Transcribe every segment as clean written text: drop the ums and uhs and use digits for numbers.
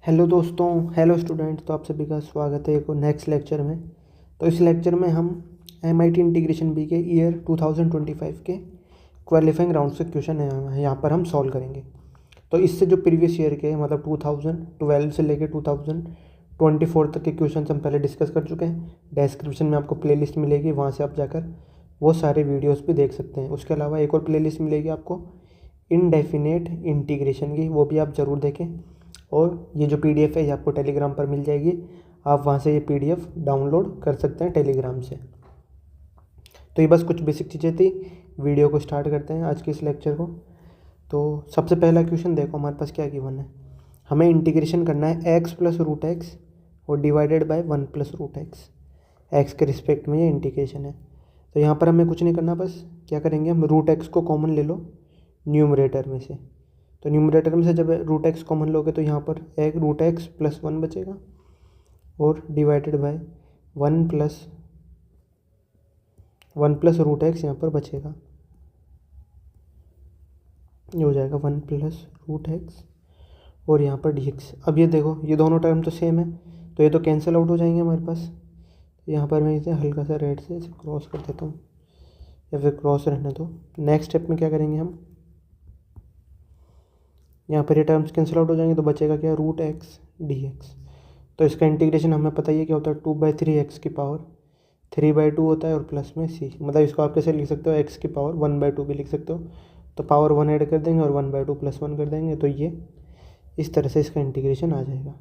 Hello दोस्तों, hello student. तो आप सभी का स्वागत है एक और नेक्स्ट लेक्चर में। तो इस लेक्चर में हम MIT इंटीग्रेशन बी के ईयर 2025 के क्वालिफाइंग राउंड से क्वेश्चन है यहाँ पर हम सॉल्व करेंगे। तो इससे जो प्रीवियस ईयर के मतलब 2012 से लेकर 2024 तक के क्वेश्चन हम पहले डिस्कस कर चुके हैं। डिस्क्रिप्शन में आपको प्लेलिस्ट मिलेगी, वहाँ से आप जाकर वो सारे वीडियोस भी देख सकते हैं। उसके अलावा एक और प्लेलिस्ट मिलेगी आपको इनडेफिनेट इंटीग्रेशन की, वो भी आप ज़रूर देखें। और ये जो PDF है ये आपको टेलीग्राम पर मिल जाएगी, आप वहाँ से ये PDF डाउनलोड कर सकते हैं टेलीग्राम से। तो ये बस कुछ बेसिक चीज़ें थी। वीडियो को स्टार्ट करते हैं आज के इस लेक्चर को। तो सबसे पहला क्वेश्चन देखो हमारे पास क्या गिवन है। हमें इंटीग्रेशन करना है x + √x और डिवाइडेड बाय 1 + √x। एक्स के रिस्पेक्ट में ये इंटीग्रेशन है। तो यहाँ पर हमें कुछ नहीं करना, बस क्या करेंगे हम √x को कॉमन ले लो न्यूमरेटर में से। तो न्यूमरेटर में से जब √x कॉमन लोगे तो यहाँ पर एक √x + 1 बचेगा और डिवाइडेड बाय 1 + √x यहाँ पर बचेगा। ये हो जाएगा 1 + √x और यहाँ पर dx। अब ये देखो ये दोनों टर्म तो सेम है, तो ये तो कैंसिल आउट हो जाएंगे हमारे पास। यहाँ पर मैं इसे हल्का सा रेड से इसे क्रॉस कर देता हूँ, या फिर क्रॉस रहने दो। नेक्स्ट स्टेप में क्या करेंगे हम, यहाँ पर ये टर्म्स कैंसिल आउट हो जाएंगे तो बचेगा क्या, √x dx। तो इसका इंटीग्रेशन हमें पता ही है क्या होता है, 2/3x की पावर 3/2 होता है और प्लस में c। मतलब इसको आप कैसे लिख सकते हो, x की पावर 1/2 भी लिख सकते हो। तो पावर 1 ऐड कर देंगे और 1/2 + 1 कर देंगे, तो ये इस तरह से इसका इंटीग्रेशन आ जाएगा।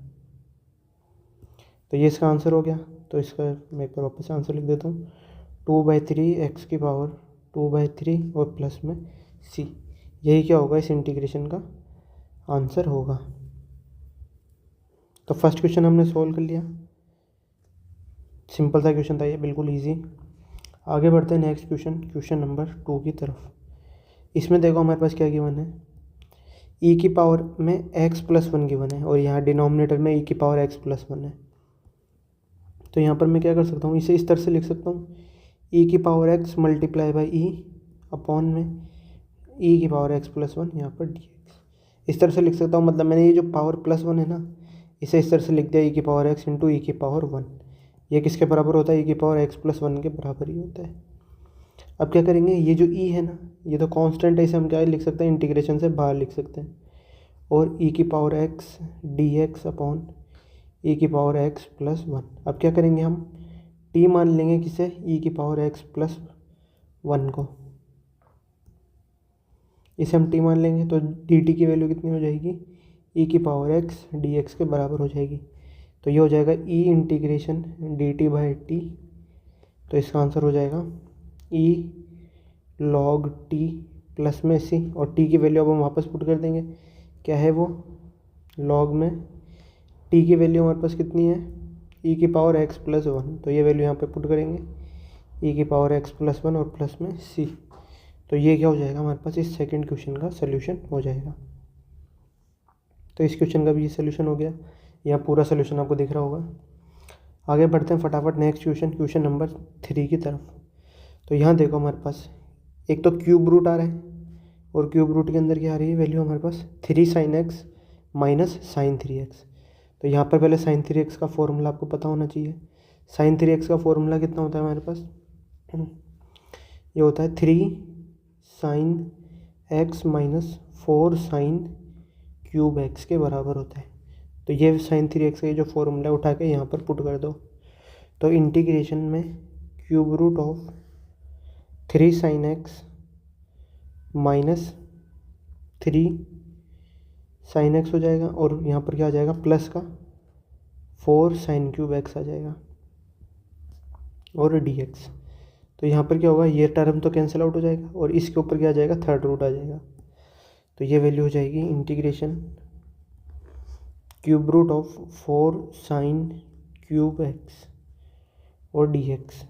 तो ये इसका आंसर हो गया। तो इसका मैं एक बार वापस आंसर लिख देता हूँ, 2/3x की पावर 2/3 और प्लस में c। यही क्या होगा, इस इंटीग्रेशन का आंसर होगा। तो फर्स्ट क्वेश्चन हमने सॉल्व कर लिया, सिंपल सा क्वेश्चन था ये, बिल्कुल इजी। आगे बढ़ते हैं नेक्स्ट क्वेश्चन नंबर 2 की तरफ। इसमें देखो हमारे पास क्या गिवन है, e की पावर में x + 1 गिवन है और यहाँ डिनोमिनेटर में e की पावर x + 1 है। तो यहाँ पर मैं क्या कर सकता हूँ, इसे इस तरह से लिख सकता हूँ, e की पावर x × e अपॉन में e की पावर x + 1 यहाँ पर dx। इस तरह से लिख सकता हूँ। मतलब मैंने ये जो पावर +1 है ना, इसे इस तरह से लिख दिया, e की पावर x × e की पावर 1। ये किसके बराबर होता है, e की पावर x + 1 के बराबर ही होता है। अब क्या करेंगे, ये जो e है ना, ये तो कांस्टेंट है, इसे हम क्या लिख सकते हैं, इंटीग्रेशन से बाहर लिख सकते हैं। और e की power x dx upon e की पावर x + 1। अब क्या करेंगे हम, t मान लेंगे किसे, e की पावर x + 1 को। इसे हम t मान लेंगे तो dt की वैल्यू कितनी हो जाएगी, e की पावर x dx के बराबर हो जाएगी। तो ये हो जाएगा e इंटीग्रेशन dt/t। तो इसका आंसर हो जाएगा e log t प्लस में c, और t की वैल्यू अब हम वापस पुट कर देंगे। क्या है वो, log में t की वैल्यू हमारे पास कितनी है, e की पावर x + 1। तो ये वैल्यू यहाँ पे पुट करेंगे, e की पावर x + 1 और प्लस में c। तो ये क्या हो जाएगा हमारे पास, इस सेकंड क्वेश्चन का सोल्यूशन हो जाएगा। तो इस क्वेश्चन का भी ये सोल्यूशन हो गया, यहाँ पूरा सोल्यूशन आपको दिख रहा होगा। आगे बढ़ते हैं फटाफट नेक्स्ट क्वेश्चन नंबर 3 की तरफ। तो यहाँ देखो हमारे पास एक तो क्यूब रूट आ रहा है, और क्यूब रूट के अंदर क्या आ रही है वैल्यू हमारे पास, 3 sin x - sin 3x। तो यहाँ पर पहले sin 3x का फॉर्मूला आपको पता होना चाहिए। sin 3x का फॉर्मूला कितना होता है हमारे पास, ये होता है 3 sin x - 4 sin cube x के बराबर होता है। तो ये sin 3x का ये जो फॉर्मूला उठा के यहाँ पर पुट कर दो। तो इंटीग्रेशन में cube root of 3 sin x - 3 sin x हो जाएगा, और यहाँ पर क्या आ जाएगा, प्लस का 4 sin क्यूब x आ जाएगा और dx। तो यहाँ पर क्या होगा, ये टर्म तो कैंसिल आउट हो जाएगा और इसके ऊपर क्या आ जाएगा, थर्ड रूट आ जाएगा। तो ये वैल्यू हो जाएगी integration cube root of 4 sin cube x और dx।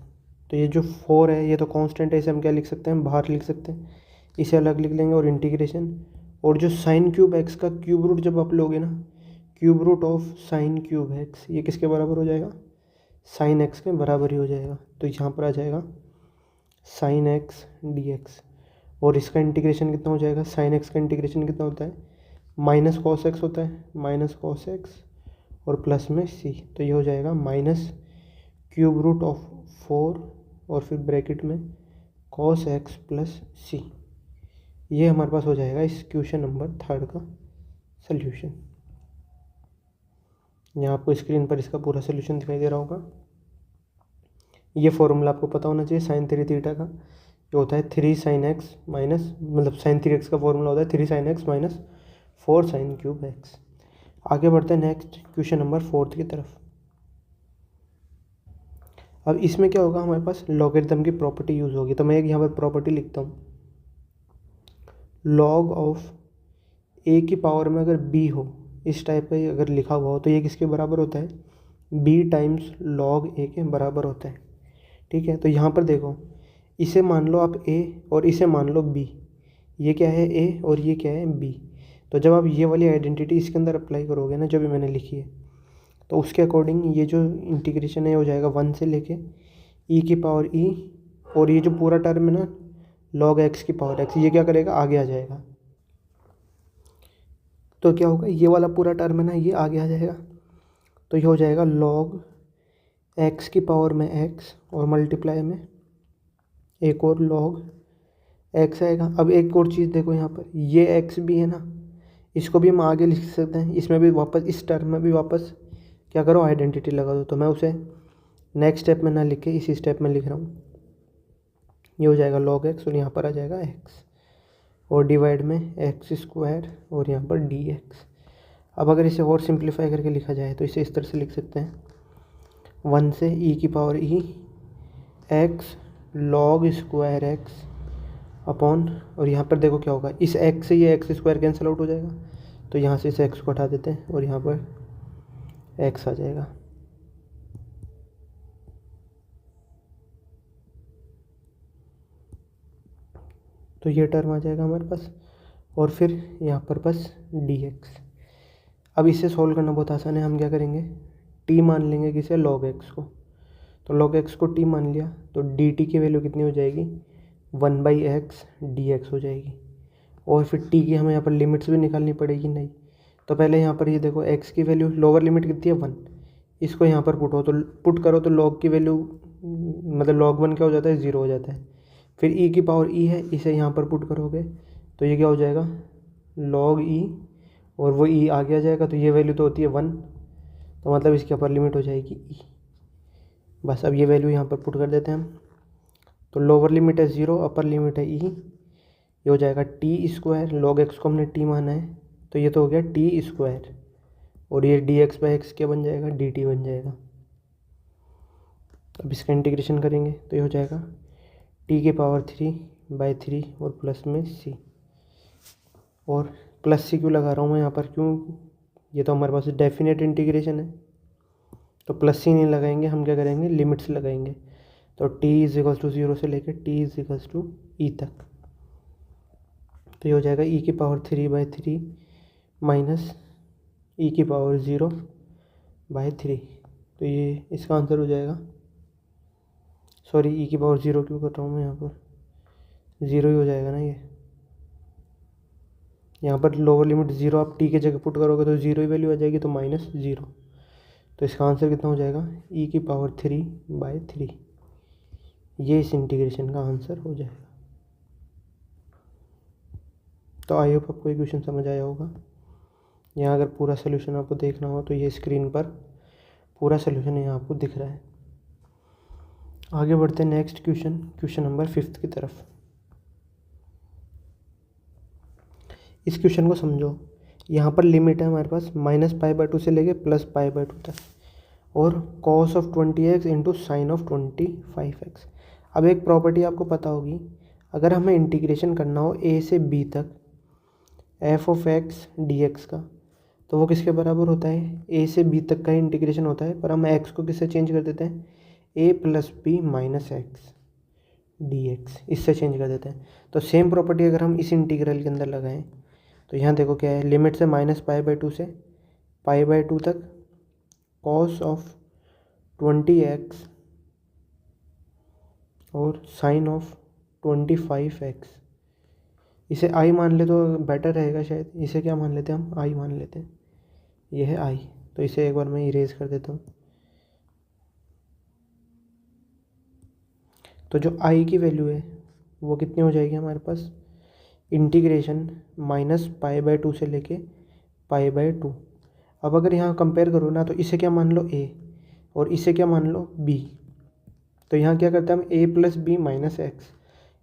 तो ये जो 4 है ये तो कांस्टेंट है, इसे हम क्या लिख सकते हैं, बाहर लिख सकते हैं, इसे अलग लिख लेंगे। और इंटीग्रेशन, और जो sin क्यूब x का क्यूब रूट जब आप लोगे ना, cube root of sin cube x, ये किसके बराबर हो जाएगा, sin x के बराबर ही हो जाएगा। तो यहाँ पर आ जाएगा sin x dx। और इसका इंटीग्रेशन कितना हो जाएगा, sin x का इंटीग्रेशन कितना होता है, -cos x होता है, -cos x और प्लस में सी, तो ये हो जाएगा माइनस क्यूब रूट ऑफ 4 और फिर ब्रैकेट में cos x प्लस सी। ये हमारे पास हो जाएगा इस क्वेश्चन नंबर 3 का सल्यूशन। यहाँ आपको स्क्रीन पर इसका पूरा सल्यूशन दिखाई दे रहा होगा। ये फॉर्मूला आपको पता होना चाहिए साइन 3 थीटा का, जो होता है 3 sin x माइनस, मतलब साइन 3x का फॉर्मूला होता है 3 sin x minus 4 sin cube x। आगे बढ़ते हैं नेक्स्ट क्वेश्चन नंबर 4 की तरफ। अब इसमें क्या होगा, हमारे पास लॉगरिथम की प्रॉपर्टी यूज़ होगी। तो मैं एक यहाँ पर प्रॉपर्टी लिखता हूँ, लॉग ऑफ ए की पावर में अगर b हो, इस टाइप का अगर लिखा हुआ हो, तो ये किसके बराबर होता है, b टाइम्स लॉग ए के बराबर होता है। ठीक है, तो यहाँ पर देखो, इसे मान लो आप a और इसे मान लो b। ये क्या है a और ये क्या है b। तो जब आप ये वाली आइडेंटिटी इसके अंदर अप्लाई करोगे ना, जो भी मैंने लिखी है, तो उसके अकॉर्डिंग ये जो इंटीग्रेशन है हो जाएगा 1 से लेके e की पावर e, और ये जो पूरा टर्म है ना log x की पावर x, ये क्या करेगा, आगे आ जाएगा। तो क्या होगा, ये वाला पूरा टर्म है ना, ये आगे आ जाएगा। तो ये हो जाएगा log x की पावर में x और मल्टीप्लाई में एक और log x आएगा। अब एक और चीज़ देखो, यहाँ पर ये x भी है ना, इसको भी हम आगे लिख सकते हैं। इसमें भी वापस, इस टर्म में भी वापस क्या करो, आइडेंटिटी लगा दो। तो मैं उसे नेक्स्ट स्टेप में ना लिख के इसी स्टेप में लिख रहा हूँ। ये हो जाएगा log x और यहाँ पर आ जाएगा x, और डिवाइड में एक्स स्क्वायर और यहाँ पर dx। अब अगर इसे और सिंप्लीफाई करके लिखा जाए तो इसे इस तरह से लिख सकते हैं, 1 से e की power e x log square x upon, और यहाँ पर देखो क्या होगा, इस x से ये एक्स स्क्वायर कैंसिल आउट हो जाएगा, तो यहाँ से इस x को हटा देते हैं और यहाँ पर x आ जाएगा। तो ये टर्म आ जाएगा हमारे पास, और फिर यहाँ पर बस dx। अब इसे सॉल्व करना बहुत आसान है। हम क्या करेंगे, t मान लेंगे किसे, log x को। तो log x को t मान लिया, तो dt की वैल्यू कितनी हो जाएगी, 1/x dx हो जाएगी। और फिर t की हमें यहाँ पर लिमिट्स भी निकालनी पड़ेगी। नहीं, तो पहले यहाँ पर ये देखो x की वैल्यू लोअर लिमिट कितनी है, 1। इसको यहाँ पर पुट करो तो log की वैल्यू, मतलब log 1 क्या हो जाता है, 0 हो जाता है। फिर e की पावर e है, इसे यहाँ पर पुट करोगे तो ये क्या हो जाएगा, log e, और वो e आगे आ जाएगा। तो ये वैल्यू तो होती है 1, तो मतलब इसकी अपर लिमिट हो जाएगी e। बस अब ये वैल्यू यहाँ पर पुट कर देते हैं हम। तो लोअर लिमिट है 0, अपर लिमिट है e, ये हो जाएगा टी स्क्वायर। लॉग एक्स को हमने t माना है, तो ये तो हो गया टी स्क्वायर, और ये dx/x क्या बन जाएगा, dt बन जाएगा। अब इसका इंटीग्रेशन करेंगे तो ये हो जाएगा t की पावर 3/3 और प्लस में c। और प्लस c क्यों लगा रहा हूँ मैं यहाँ पर, क्यों, ये तो हमारे पास डेफिनेट इंटीग्रेशन है, तो प्लस c नहीं लगाएंगे, हम क्या करेंगे, लिमिट्स लगाएंगे। तो t = 0 से लेकर t = e तक। तो ये हो जाएगा e की पावर 3/3 माइनस e की पावर 0/3। तो ये इसका आंसर हो जाएगा, सॉरी e की पावर 0 क्यों कर रहा हूँ मैं यहाँ पर, 0 ही हो जाएगा ना ये। यहाँ पर लोअर लिमिट 0 आप t के जगह पुट करोगे तो 0 ही वैल्यू आ जाएगी, तो -0। तो इसका आंसर कितना हो जाएगा, e की पावर 3/3। ये इस इंटीग्रेशन का आंसर हो जाएगा। तो आई होप आपको ये क्वेश्चन समझ आया होगा। यहाँ अगर पूरा सोल्यूशन आपको देखना हो तो ये स्क्रीन पर पूरा सोल्यूशन यहाँ आपको दिख रहा है। आगे बढ़ते हैं नेक्स्ट क्वेश्चन नंबर 5 की तरफ। इस क्वेश्चन को समझो, यहाँ पर लिमिट है हमारे पास -π/2 से लेके +π/2 तक, और cos of 20x into sine of 25x। अब एक प्रॉपर्टी आपको पता होगी, अगर हमें इंटीग्रेशन करना हो a से b तक f(x) dx का, तो वो किसके बराबर होता है, a से b तक का ही इंटीग्रेशन होता है, पर हम x को किससे चेंज कर देते हैं, a + b - x dx, इससे चेंज कर देते हैं। तो सेम प्रॉपर्टी अगर हम इस इंटीग्रल के अंदर लगाएं तो यहाँ देखो क्या है, लिमिट से -π/2 से π/2 तक cos of 20x और साइन ऑफ 25x। इसे i मान ले तो बेटर रहेगा शायद, इसे क्या मान लेते हैं हम, i मान लेते हैं, यह है i। तो इसे एक बार मैं इरेज कर देता हूँ। तो जो आई की वैल्यू है वो कितनी हो जाएगी हमारे पास, इंटीग्रेशन -π/2 से लेके π/2। अब अगर यहाँ कंपेयर करो ना, तो इसे क्या मान लो a और इसे क्या मान लो b। तो यहाँ क्या करते हैं हम, a + b - x।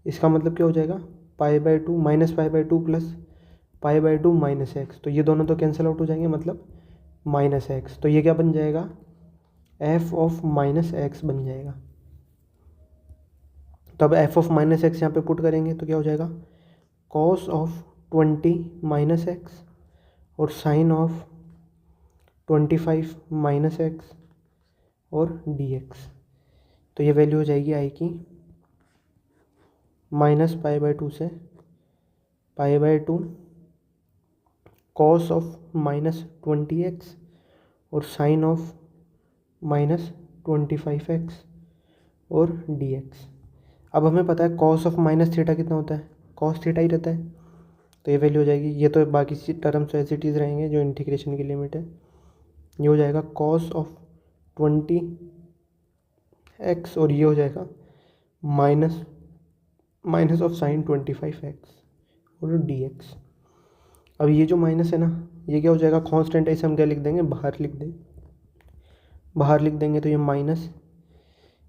इसका मतलब क्या हो जाएगा, π/2 -π/2 + π/2 - x। तो ये दोनों तो कैंसिल आउट हो जाएंगे, मतलब -x। तो ये क्या बन जाएगा, f ऑफ -x बन जाएगा। तो अब f ऑफ -x यहाँ पे पुट करेंगे तो क्या हो जाएगा, cos ऑफ 20 - x और sin ऑफ 25 - x और dx। तो ये वैल्यू हो जाएगी आई की -π/2 से π/2 cos ऑफ -20x और sin ऑफ -25x और dx। अब हमें पता है cos ऑफ -θ कितना होता है, cos θ ही रहता है। तो ये वैल्यू हो जाएगी, ये तो बाकी टर्म्स एज इट इज़ रहेंगे जो इंटीग्रेशन की लिमिट है। ये हो जाएगा cos ऑफ 20x और ये हो जाएगा माइनस ऑफ sin 25x और dx। अब ये जो माइनस है ना, ये क्या हो जाएगा, कांस्टेंट है, इसे हम क्या लिख देंगे, बाहर लिख देंगे। तो ये माइनस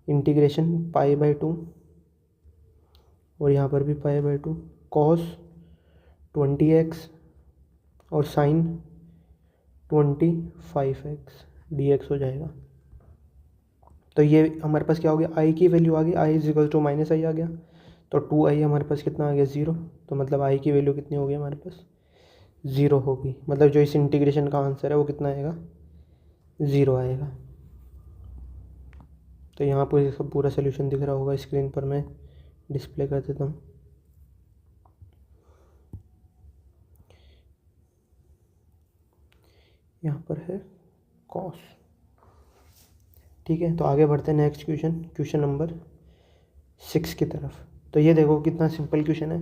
इंटीग्रेशन π/2 और यहाँ पर भी π/2 cos 20x और sin 25x dx हो जाएगा। तो ये हमारे पास क्या हो गया, आई की वैल्यू आ गई, आई = -i आ गया। तो 2i हमारे पास कितना आ गया, 0। तो मतलब आई की वैल्यू कितनी हो गई हमारे पास, 0 होगी। मतलब जो इस इंटीग्रेशन का आंसर है वो कितना आएगा, 0 आएगा। तो यहाँ पर इसका पूरा सोल्यूशन दिख रहा होगा स्क्रीन पर, मैं डिस्प्ले कर देता हूँ। यहाँ पर है कॉस। ठीक है, तो आगे बढ़ते हैं नेक्स्ट क्वेश्चन नंबर 6 की तरफ। तो ये देखो कितना सिंपल क्वेश्चन है।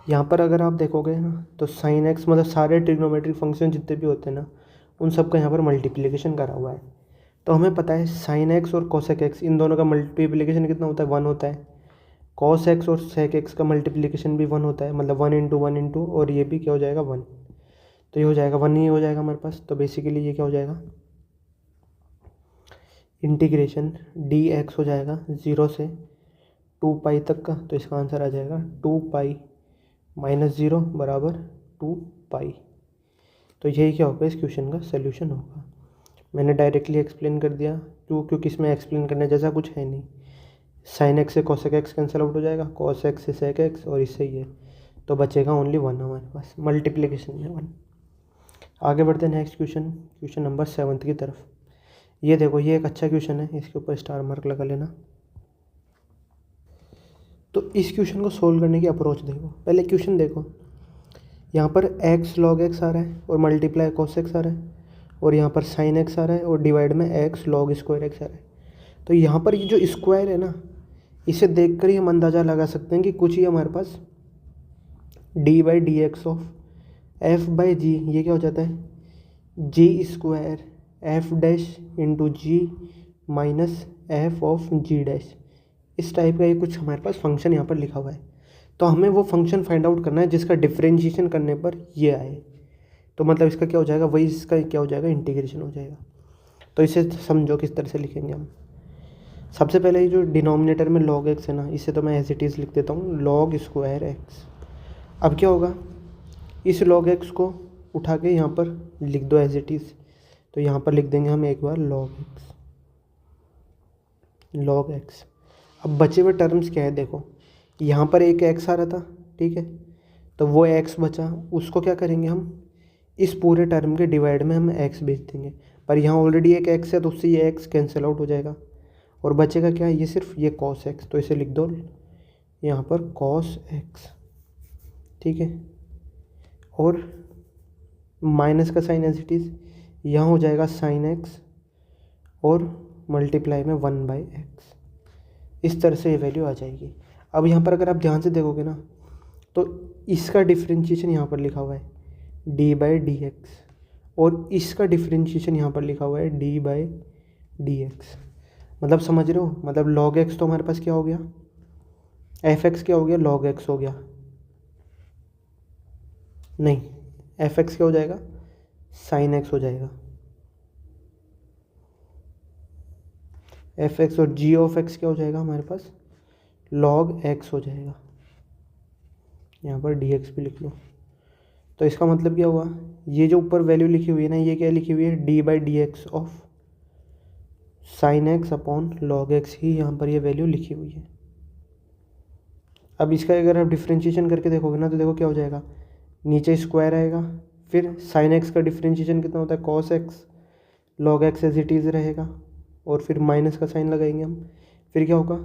यहाँ पर अगर आप देखोगे ना, तो sin x मतलब सारे ट्रिग्नोमेट्रिक फंक्शन जितने भी होते हैं ना, उन सब का यहाँ पर मल्टीप्लिकेशन करा हुआ है। तो हमें पता है sin x और cosec x इन दोनों का मल्टीप्लिकेशन कितना होता है, 1 होता है। cos x और sec x का मल्टीप्लिकेशन भी 1 होता है, मतलब 1 × 1 × और ये भी क्या हो जाएगा, 1। तो ये हो जाएगा 1 ही हो जाएगा हमारे पास। तो बेसिकली ये क्या हो जाएगा, इंटीग्रेशन dx हो जाएगा 0 से 2π तक का। तो इसका आंसर आ जाएगा 2π - 0 = 2π। तो यही क्या होगा, इस क्वेश्चन का सलूशन होगा। मैंने डायरेक्टली एक्सप्लेन कर दिया क्योंकि इसमें एक्सप्लेन करने जैसा कुछ है नहीं। sin x से cosec x कैंसिल आउट हो जाएगा, cos x से sec x और इससे ये, तो बचेगा ओनली 1 हमारे पास, मल्टीप्लिकेशन में 1। आगे बढ़ते हैं नेक्स्ट क्वेश्चन नंबर 7 की तरफ। ये देखो, ये एक अच्छा क्वेश्चन है, इसके ऊपर स्टार मार्क लगा लेना। तो इस क्वेश्चन को सोल्व करने की अप्रोच देखो। पहले क्वेश्चन देखो, यहाँ पर x log x आ रहा है और मल्टीप्लाई cos x आ रहा है, और यहाँ पर sin x आ रहा है और डिवाइड में x log स्क्वायर x आ रहा है। तो यहाँ पर ये जो स्क्वायर है ना, इसे देख कर ही हम अंदाज़ा लगा सकते हैं कि कुछ ही हमारे पास d/dx ऑफ f/g, ये क्या हो जाता है, g² f' × g - f of g'। इस टाइप का ये कुछ हमारे पास फंक्शन यहाँ पर लिखा हुआ है। तो हमें वो फंक्शन फाइंड आउट करना है जिसका डिफरेंशिएशन करने पर ये आए। तो मतलब इसका क्या हो जाएगा, वही इसका क्या हो जाएगा, इंटीग्रेशन हो जाएगा। तो इसे समझो किस तरह से लिखेंगे हम। सबसे पहले ये जो डिनोमिनेटर में log x है ना, इसे तो मैं एज इट इज़ लिख देता हूँ, log स्क्वायर x। अब क्या होगा, इस log x को उठा के यहाँ पर लिख दो एज इट इज़। तो यहाँ पर लिख देंगे हम एक बार log x। अब बचे हुए टर्म्स क्या है, देखो यहाँ पर एक x आ रहा था, ठीक है, तो वो x बचा, उसको क्या करेंगे हम, इस पूरे टर्म के डिवाइड में हम x भेज देंगे। पर यहाँ ऑलरेडी एक x है, तो उससे ये x कैंसिल आउट हो जाएगा और बचेगा क्या, ये सिर्फ ये cos x। तो इसे लिख दो यहाँ पर cos x, ठीक है, और माइनस का साइन एज इट इज़, यहाँ हो जाएगा sin x और मल्टीप्लाई में 1/x। इस तरह से ये वैल्यू आ जाएगी। अब यहाँ पर अगर आप ध्यान से देखोगे ना, तो इसका डिफरेंशिएशन यहाँ पर लिखा हुआ है d/dx और इसका डिफ्रेंशिएशन यहाँ पर लिखा हुआ है d/dx। मतलब समझ रहे हो, मतलब log x तो हमारे पास क्या हो गया, f(x) क्या हो गया, log x हो गया, नहीं f(x) क्या हो जाएगा, sin x हो जाएगा, f(x) और g(x) क्या हो जाएगा हमारे पास, log x हो जाएगा। यहाँ पर dx भी लिख लो। तो इसका मतलब क्या हुआ, ये जो ऊपर वैल्यू लिखी हुई है ना, ये क्या लिखी हुई है, d/dx of sin x upon log x ही यहाँ पर ये वैल्यू लिखी हुई है। अब इसका अगर आप डिफ्रेंशिएशन करके देखोगे ना, तो देखो क्या हो जाएगा, नीचे स्क्वायर आएगा, फिर sin x का डिफ्रेंशिएशन कितना होता है, cos x, log x as it is रहेगा, और फिर माइनस का साइन लगाएंगे हम, फिर क्या होगा,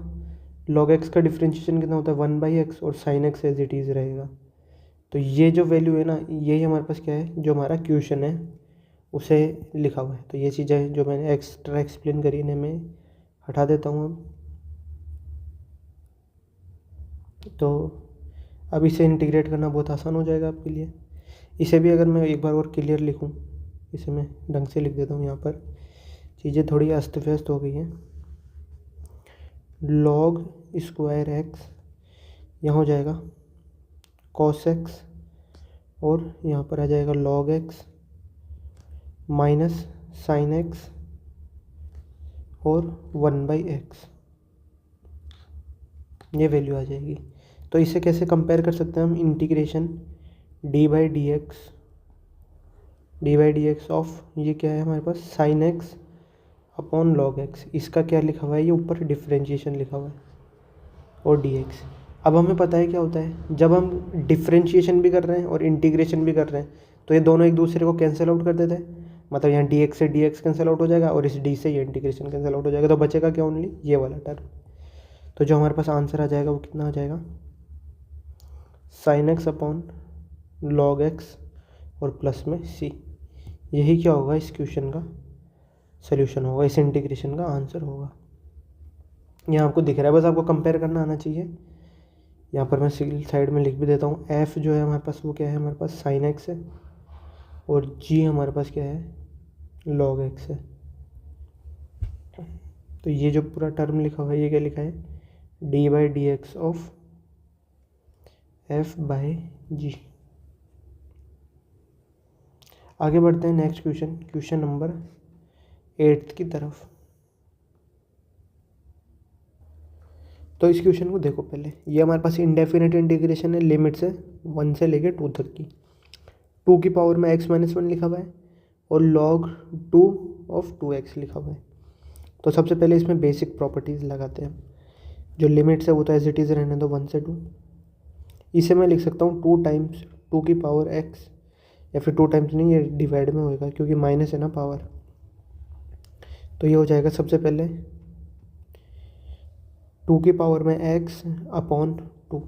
log x का डिफ्रेंशिएशन कितना होता है 1/x, और sin x as it is रहेगा। तो ये जो वैल्यू है ना, यही हमारे पास क्या है, जो हमारा क्वेश्चन है उसे लिखा हुआ है। तो ये चीज़ें जो मैंने एक्स्ट्रा एक्सप्लेन करी इन्हें मैं हटा देता हूँ तो अब इसे इंटीग्रेट करना बहुत आसान हो जाएगा आपके लिए। इसे भी अगर मैं एक बार और क्लियर लिखूँ, इसे मैं ढंग से लिख देता हूँ, यहाँ पर चीज़ें थोड़ी अस्त व्यस्त हो गई हैं। log स्क्वायर एक्स यहाँ हो जाएगा cos x, और यहाँ पर आ जाएगा log x minus sin x और 1/x, ये वैल्यू आ जाएगी। तो इसे कैसे कंपेयर कर सकते हैं हम, इंटीग्रेशन d/dx ऑफ, ये क्या है हमारे पास, sin x upon log x, इसका क्या लिखा हुआ है, ये ऊपर डिफ्रेंशिएशन लिखा हुआ है, और dx। अब हमें पता है क्या होता है, जब हम डिफ्रेंशिएशन भी कर रहे हैं और इंटीग्रेशन भी कर रहे हैं, तो ये दोनों एक दूसरे को कैंसिल आउट कर देते हैं। मतलब यहाँ dx से dx कैंसिल आउट हो जाएगा, और इस d से ये इंटीग्रेशन कैंसिल आउट हो जाएगा, तो बचेगा क्या, ओनली ये वाला टर्म। तो जो हमारे पास आंसर आ जाएगा वो कितना आ जाएगा, sin x upon log x और प्लस में c। यही क्या होगा, इस क्वेश्चन का सोल्यूशन होगा, इस इंटीग्रेशन का आंसर होगा। यहाँ आपको दिख रहा है, बस आपको कंपेयर करना आना चाहिए। यहाँ पर मैं साइड में लिख भी देता हूँ, f जो है हमारे पास वो क्या है, हमारे पास sin x है, और g हमारे पास क्या है, log x है। तो ये जो पूरा टर्म लिखा हुआ है, ये क्या लिखा है, d/dx ऑफ f/g। आगे बढ़ते हैं नेक्स्ट क्वेश्चन, क्वेश्चन नंबर 8 की तरफ। तो इस क्वेश्चन को देखो पहले, ये हमारे पास इंडेफिनेट इंटीग्रेशन है, लिमिट से 1 से लेके 2 तक की, 2 की पावर में x-1 लिखा हुआ है, और log 2 ऑफ 2x लिखा हुआ है। तो सबसे पहले इसमें बेसिक प्रॉपर्टीज़ लगाते हैं। जो लिमिट्स है वो तो एज इट इज़ रहने दो 1 से 2। इसे मैं लिख सकता हूँ 2 टाइम्स 2 की पावर x, या फिर 2 टाइम्स नहीं, ये डिवाइड में होएगा क्योंकि माइनस है ना पावर। तो ये हो जाएगा सबसे पहले 2 की पावर में x अपॉन 2,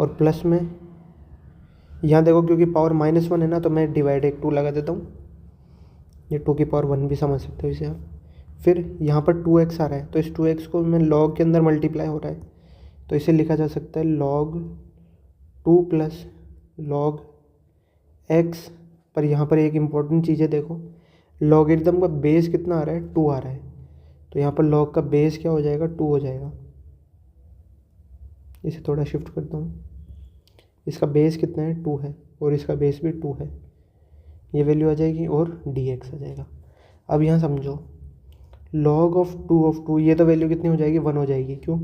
और प्लस में यहाँ देखो क्योंकि पावर -1 है ना, तो मैं डिवाइड 2 लगा देता हूँ, ये 2 की पावर 1 भी समझ सकते हो इसे आप। फिर यहाँ पर 2x आ रहा है, तो इस 2x को मैं log के अंदर मल्टीप्लाई हो रहा है, तो इसे लिखा जा सकता है log 2 प्लस log x। पर यहाँ पर एक इम्पॉर्टेंट चीज़ है, देखो लॉगरिदम का बेस कितना आ रहा है, 2 आ रहा है, तो यहाँ पर log का बेस क्या हो जाएगा, 2 हो जाएगा। इसे थोड़ा शिफ्ट करता हूँ, इसका बेस कितना है, 2 है, और इसका बेस भी 2 है, ये वैल्यू आ जाएगी, और dx आ जाएगा। अब यहाँ समझो, log ऑफ 2, ये तो वैल्यू कितनी हो जाएगी, 1 हो जाएगी। क्यों,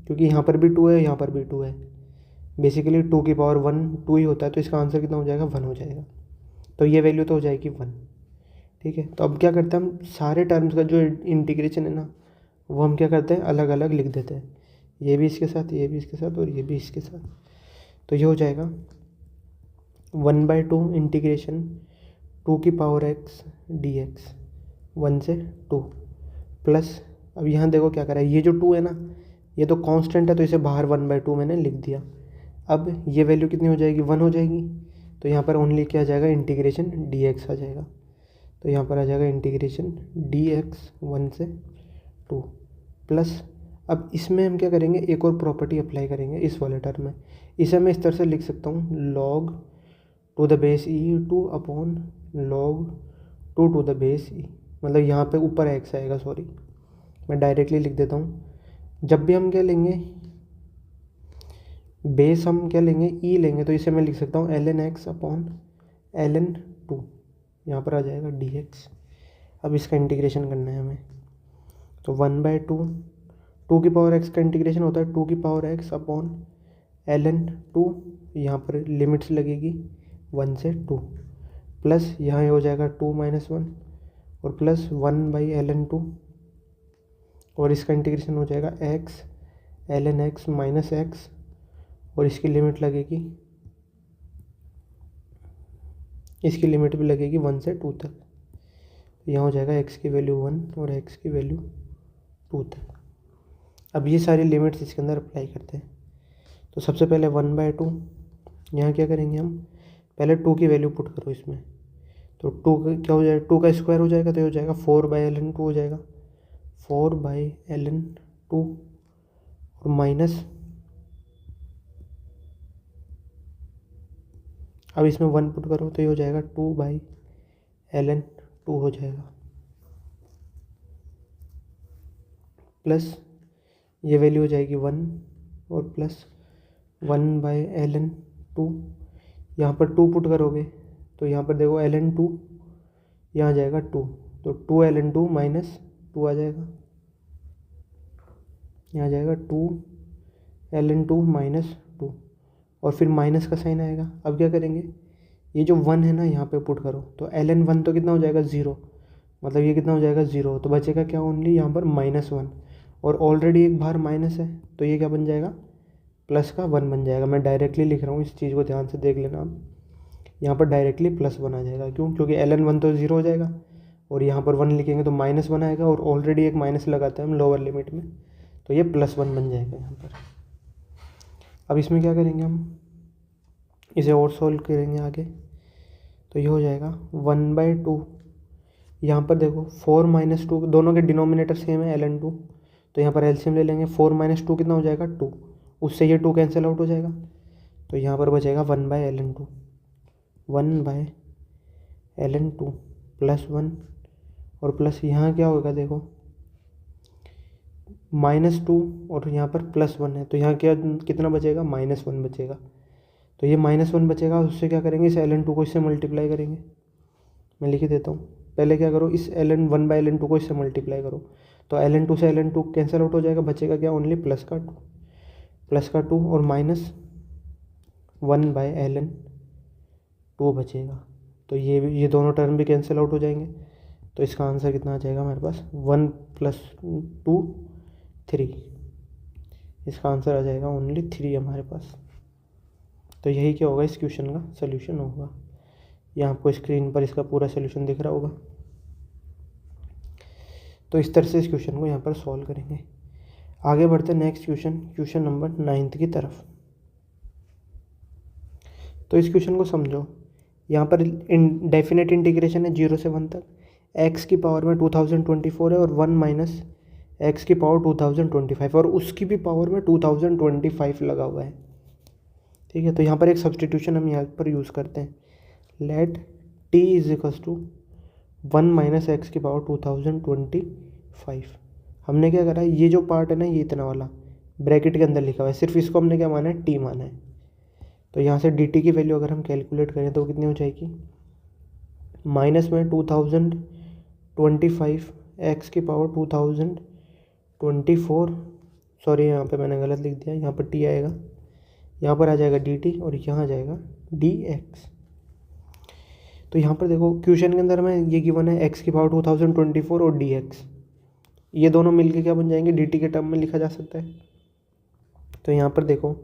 क्योंकि यहाँ पर भी 2 है, यहाँ पर भी 2 है, बेसिकली 2 की पावर 1 2 ही होता है, तो इसका आंसर कितना हो जाएगा, 1 हो जाएगा। तो ये वैल्यू तो हो जाएगी 1, ठीक है। तो अब क्या करते हैं हम, सारे टर्म्स का जो इंटीग्रेशन है ना, वो हम क्या करते हैं, अलग अलग लिख देते हैं, ये भी इसके साथ, ये भी इसके साथ, और ये भी इसके साथ। तो ये हो जाएगा 1/2 इंटीग्रेशन 2 की पावर x dx 1 से 2 प्लस, अब यहाँ देखो क्या करा है, ये जो 2 है ना, ये तो कांस्टेंट है, तो इसे बाहर 1/2 मैंने लिख दिया। अब ये वैल्यू कितनी हो जाएगी, 1 हो जाएगी, तो यहाँ पर ओनली क्या आ जाएगा, इंटीग्रेशन dx आ जाएगा। तो यहाँ पर आ जाएगा इंटीग्रेशन dx 1 से 2 प्लस, अब इसमें हम क्या करेंगे, एक और प्रॉपर्टी अप्लाई करेंगे इस वाले टर्म में। इसे मैं इस तरह से लिख सकता हूँ, log to the base e 2 upon log 2 to the base e, मतलब यहाँ पे ऊपर x आएगा, सॉरी मैं डायरेक्टली लिख देता हूँ। जब भी हम क्या लेंगे बेस, हम क्या लेंगे e लेंगे, तो इसे मैं लिख सकता हूँ ln x अपॉन ln 2, यहाँ पर आ जाएगा dx। अब इसका इंटीग्रेशन करना है हमें, तो 1/2 2 की पावर x का इंटीग्रेशन होता है 2 की पावर x अपॉन ln 2, यहाँ पर लिमिट्स लगेगी 1 से 2, प्लस यहाँ हो जाएगा 2 - 1 और प्लस 1/ln 2, और इसका इंटीग्रेशन हो जाएगा x ln x minus x, और इसकी लिमिट लगेगी, इसकी लिमिट भी लगेगी 1 से 2 तक। यहाँ हो जाएगा x की वैल्यू 1 और x की वैल्यू 2 तक। अब ये सारी लिमिट्स इसके अंदर अप्लाई करते हैं। तो सबसे पहले 1/2, यहाँ क्या करेंगे हम, पहले 2 की वैल्यू पुट करो इसमें, तो 2 क्या हो जाएगा, 2 का स्क्वायर हो जाएगा, तो ये हो जाएगा 4/ln 2 हो जाएगा, 4/ln 2 और माइनस, अब इसमें 1 पुट करो तो ये हो जाएगा 2/ln 2 हो जाएगा, प्लस ये वैल्यू हो जाएगी 1 और प्लस 1/ln 2, यहाँ पर 2 पुट करोगे तो यहाँ पर देखो ln 2, यहाँ आ जाएगा 2, तो 2ln 2 माइनस 2 आ जाएगा, यहाँ आ जाएगा 2ln 2 माइनस 2, और फिर माइनस का साइन आएगा। अब क्या करेंगे, ये जो 1 है ना यहाँ पे पुट करो, तो ln 1 तो कितना हो जाएगा 0, मतलब ये कितना हो जाएगा 0, तो बचेगा क्या ओनली यहाँ पर -1, और ऑलरेडी एक बाहर माइनस है, तो ये क्या बन जाएगा प्लस का 1 बन जाएगा। मैं डायरेक्टली लिख रहा हूँ, इस चीज़ को ध्यान से देख लेना आप, यहाँ पर डायरेक्टली +1 आ जाएगा, क्यों, क्योंकि ln 1 तो 0 हो जाएगा, और यहाँ पर 1 लिखेंगे तो -1 आएगा, और ऑलरेडी एक माइनस लगाते हैं हम लोअर लिमिट में, तो ये +1 बन जाएगा यहाँ पर। अब इसमें क्या करेंगे हम, इसे और सॉल्व करेंगे आगे, तो ये हो जाएगा 1/2, यहाँ पर देखो 4 - 2, दोनों के डिनोमिनेटर सेम है ln 2, तो यहाँ पर एलसीएम ले लेंगे, 4 - 2 कितना हो जाएगा 2, उससे ये 2 कैंसिल आउट हो जाएगा, तो यहाँ पर बचेगा 1/ln 2, 1/ln 2 +1, और प्लस यहाँ क्या होगा देखो -2 और यहाँ पर +1 है, तो यहाँ क्या कितना बचेगा -1 बचेगा, तो ये -1 बचेगा, उससे क्या करेंगे, इस ln 2 को इससे मल्टीप्लाई करेंगे। मैं लिख देता हूँ, पहले क्या करो, इस 1/ln 2 को इससे मल्टीप्लाई करो, तो ln 2 से ln 2 कैंसिल आउट हो जाएगा, बचेगा क्या ओनली प्लस का 2 और माइनस 1/ln 2 बचेगा, तो ये दोनों टर्म भी कैंसिल आउट हो जाएंगे, तो इसका आंसर कितना आ जाएगा हमारे पास 1 + 2 3, इसका आंसर आ जाएगा ओनली 3 हमारे पास। तो यही क्या होगा, इस क्वेश्चन का सलूशन होगा। ये आपको स्क्रीन पर इसका पूरा सलूशन दिख रहा होगा। तो इस तरह से इस क्वेश्चन को यहाँ पर सॉल्व करेंगे। आगे बढ़ते हैं नेक्स्ट क्वेश्चन नंबर 9 की तरफ। तो इस क्वेश्चन को समझो, यहाँ पर डेफिनेट इंटीग्रेशन है 0 से 1 तक, x की पावर में 2024 है और 1 - x की पावर 2025, और उसकी भी पावर में 2025 लगा हुआ है, ठीक है। तो यहाँ पर एक सब्सटीट्यूशन हम यहाँ पर यूज़ करते हैं, लेट t = 1 - x की पावर 2025। हमने क्या करा है, ये जो पार्ट है ना, ये इतना वाला ब्रैकेट के अंदर लिखा हुआ है, सिर्फ इसको हमने क्या माना है, t माना है। तो यहाँ से dt की वैल्यू अगर हम कैलकुलेट करें तो कितनी हो जाएगी, माइनस में 2025 x की पावर 2024, सॉरी यहाँ पे मैंने गलत लिख दिया, यहाँ पर t आएगा, यहाँ पर आ जाएगा dt और यहाँ आ जाएगा dx। तो यहाँ पर देखो क्वेश्चन के अंदर में ये गिवन है x की पावर 2024 और dx, ये दोनों मिलके क्या बन जाएंगे, dt के टर्म में लिखा जा सकता है। तो यहाँ पर देखो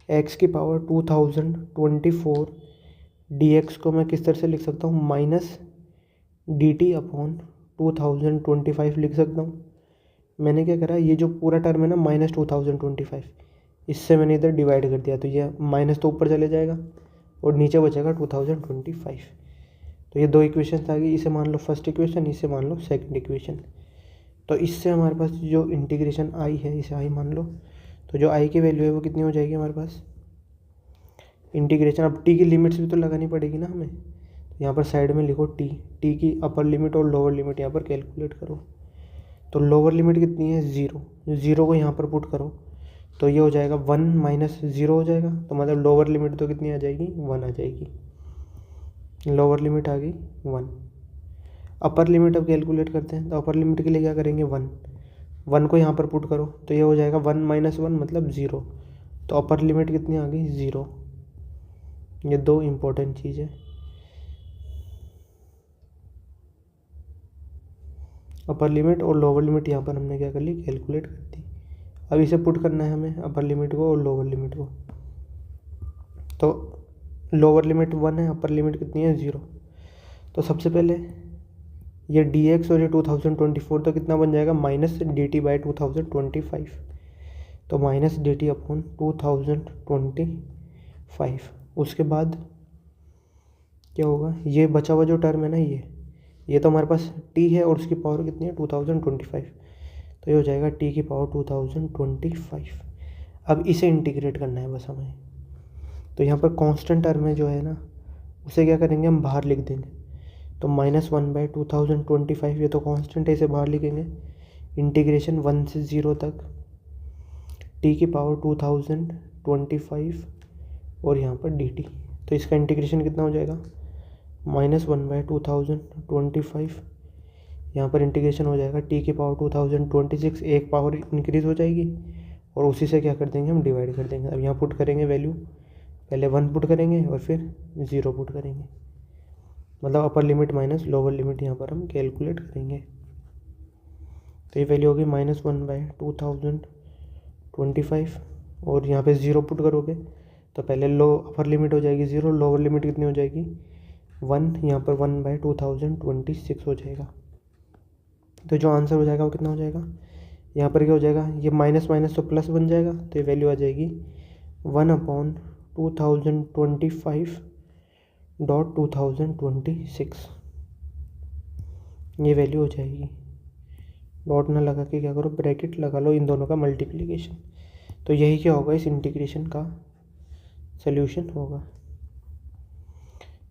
x की पावर 2024 dx को मैं किस तरह से लिख सकता हूँ, -dt/2025 लिख सकता हूँ। मैंने क्या करा, ये जो पूरा टर्म है ना -2025, इससे मैंने इधर डिवाइड कर दिया, तो ये माइनस तो ऊपर चले जाएगा और नीचे बचेगा 2025। तो ये दो इक्वेशन आ गई, इसे मान लो फर्स्ट इक्वेशन, इसे मान लो सेकंड इक्वेशन। तो इससे हमारे पास जो इंटीग्रेशन आई है, इसे आई मान लो, तो जो आई की वैल्यू है वो कितनी हो जाएगी हमारे पास, इंटीग्रेशन, अब टी की लिमिट्स भी तो लगानी पड़ेगी ना हमें, यहाँ पर साइड में लिखो टी, टी की अपर लिमिट और लोअर लिमिट यहाँ पर कैलकुलेट करो। तो लोअर लिमिट कितनी है 0, 0 को यहाँ पर पुट करो तो ये हो जाएगा 1 माइनस 0 हो जाएगा। तो मतलब लोअर लिमिट तो कितनी आ जाएगी 1 आ जाएगी, लोअर लिमिट आ गई 1। अपर लिमिट अब कैलकुलेट करते हैं। तो अपर लिमिट के लिए क्या करेंगे 1, 1 को यहाँ पर पुट करो तो ये हो जाएगा 1 माइनस 1 मतलब 0। तो अपर लिमिट कितनी आ गई 0। ये दो इम्पोर्टेंट चीज़ है, अपर लिमिट और लोअर लिमिट यहाँ पर हमने क्या कर ली कैलकुलेट कर दी। अब इसे पुट करना है हमें अपर लिमिट को और लोअर लिमिट को। तो लोअर लिमिट 1 है, अपर लिमिट कितनी है 0। तो सबसे पहले ये dx और ये 2024 तो कितना बन जाएगा माइनस dt बाई 2025। तो माइनस dt अपॉन 2025। उसके बाद क्या होगा, ये बचा हुआ जो टर्म है ना ये तो हमारे पास t है और उसकी पावर कितनी है 2025। तो ये हो जाएगा t की पावर 2025। अब इसे इंटीग्रेट करना है बस हमें। तो यहाँ पर कांस्टेंट टर्म है जो है ना उसे क्या करेंगे हम बाहर लिख देंगे। तो -1 बाई 2025 ये तो कांस्टेंट है, इसे बाहर लिखेंगे। इंटीग्रेशन 1 से 0 तक t की पावर 2025 और यहाँ पर dt। तो इसका इंटीग्रेशन कितना हो जाएगा -1 बाई 2025। यहाँ पर इंटीग्रेशन हो जाएगा t की पावर 2026, एक पावर इंक्रीज हो जाएगी और उसी से क्या कर देंगे हम डिवाइड कर देंगे। अब यहाँ पुट करेंगे वैल्यू, पहले 1 पुट करेंगे और फिर 0 पुट करेंगे, मतलब upper limit minus lower limit यहाँ पर हम कैलकुलेट करेंगे। तो ये वैल्यू होगी -1 बाई 2025 और यहाँ पे 0 पुट करोगे तो पहले अपर लिमिट हो जाएगी 0, लोअर लिमिट कितनी हो जाएगी 1, यहाँ पर 1 बाई 2026 हो जाएगा। तो जो आंसर हो जाएगा वो कितना हो जाएगा, यहाँ पर क्या हो जाएगा, ये माइनस माइनस तो प्लस बन जाएगा। तो ये वैल्यू आ जाएगी 1/2025.2026, ये वैल्यू हो जाएगी। डॉट ना लगा के क्या करो ब्रैकेट लगा लो इन दोनों का मल्टीप्लिकेशन। तो यही क्या होगा इस इंटीग्रेशन का सल्यूशन होगा।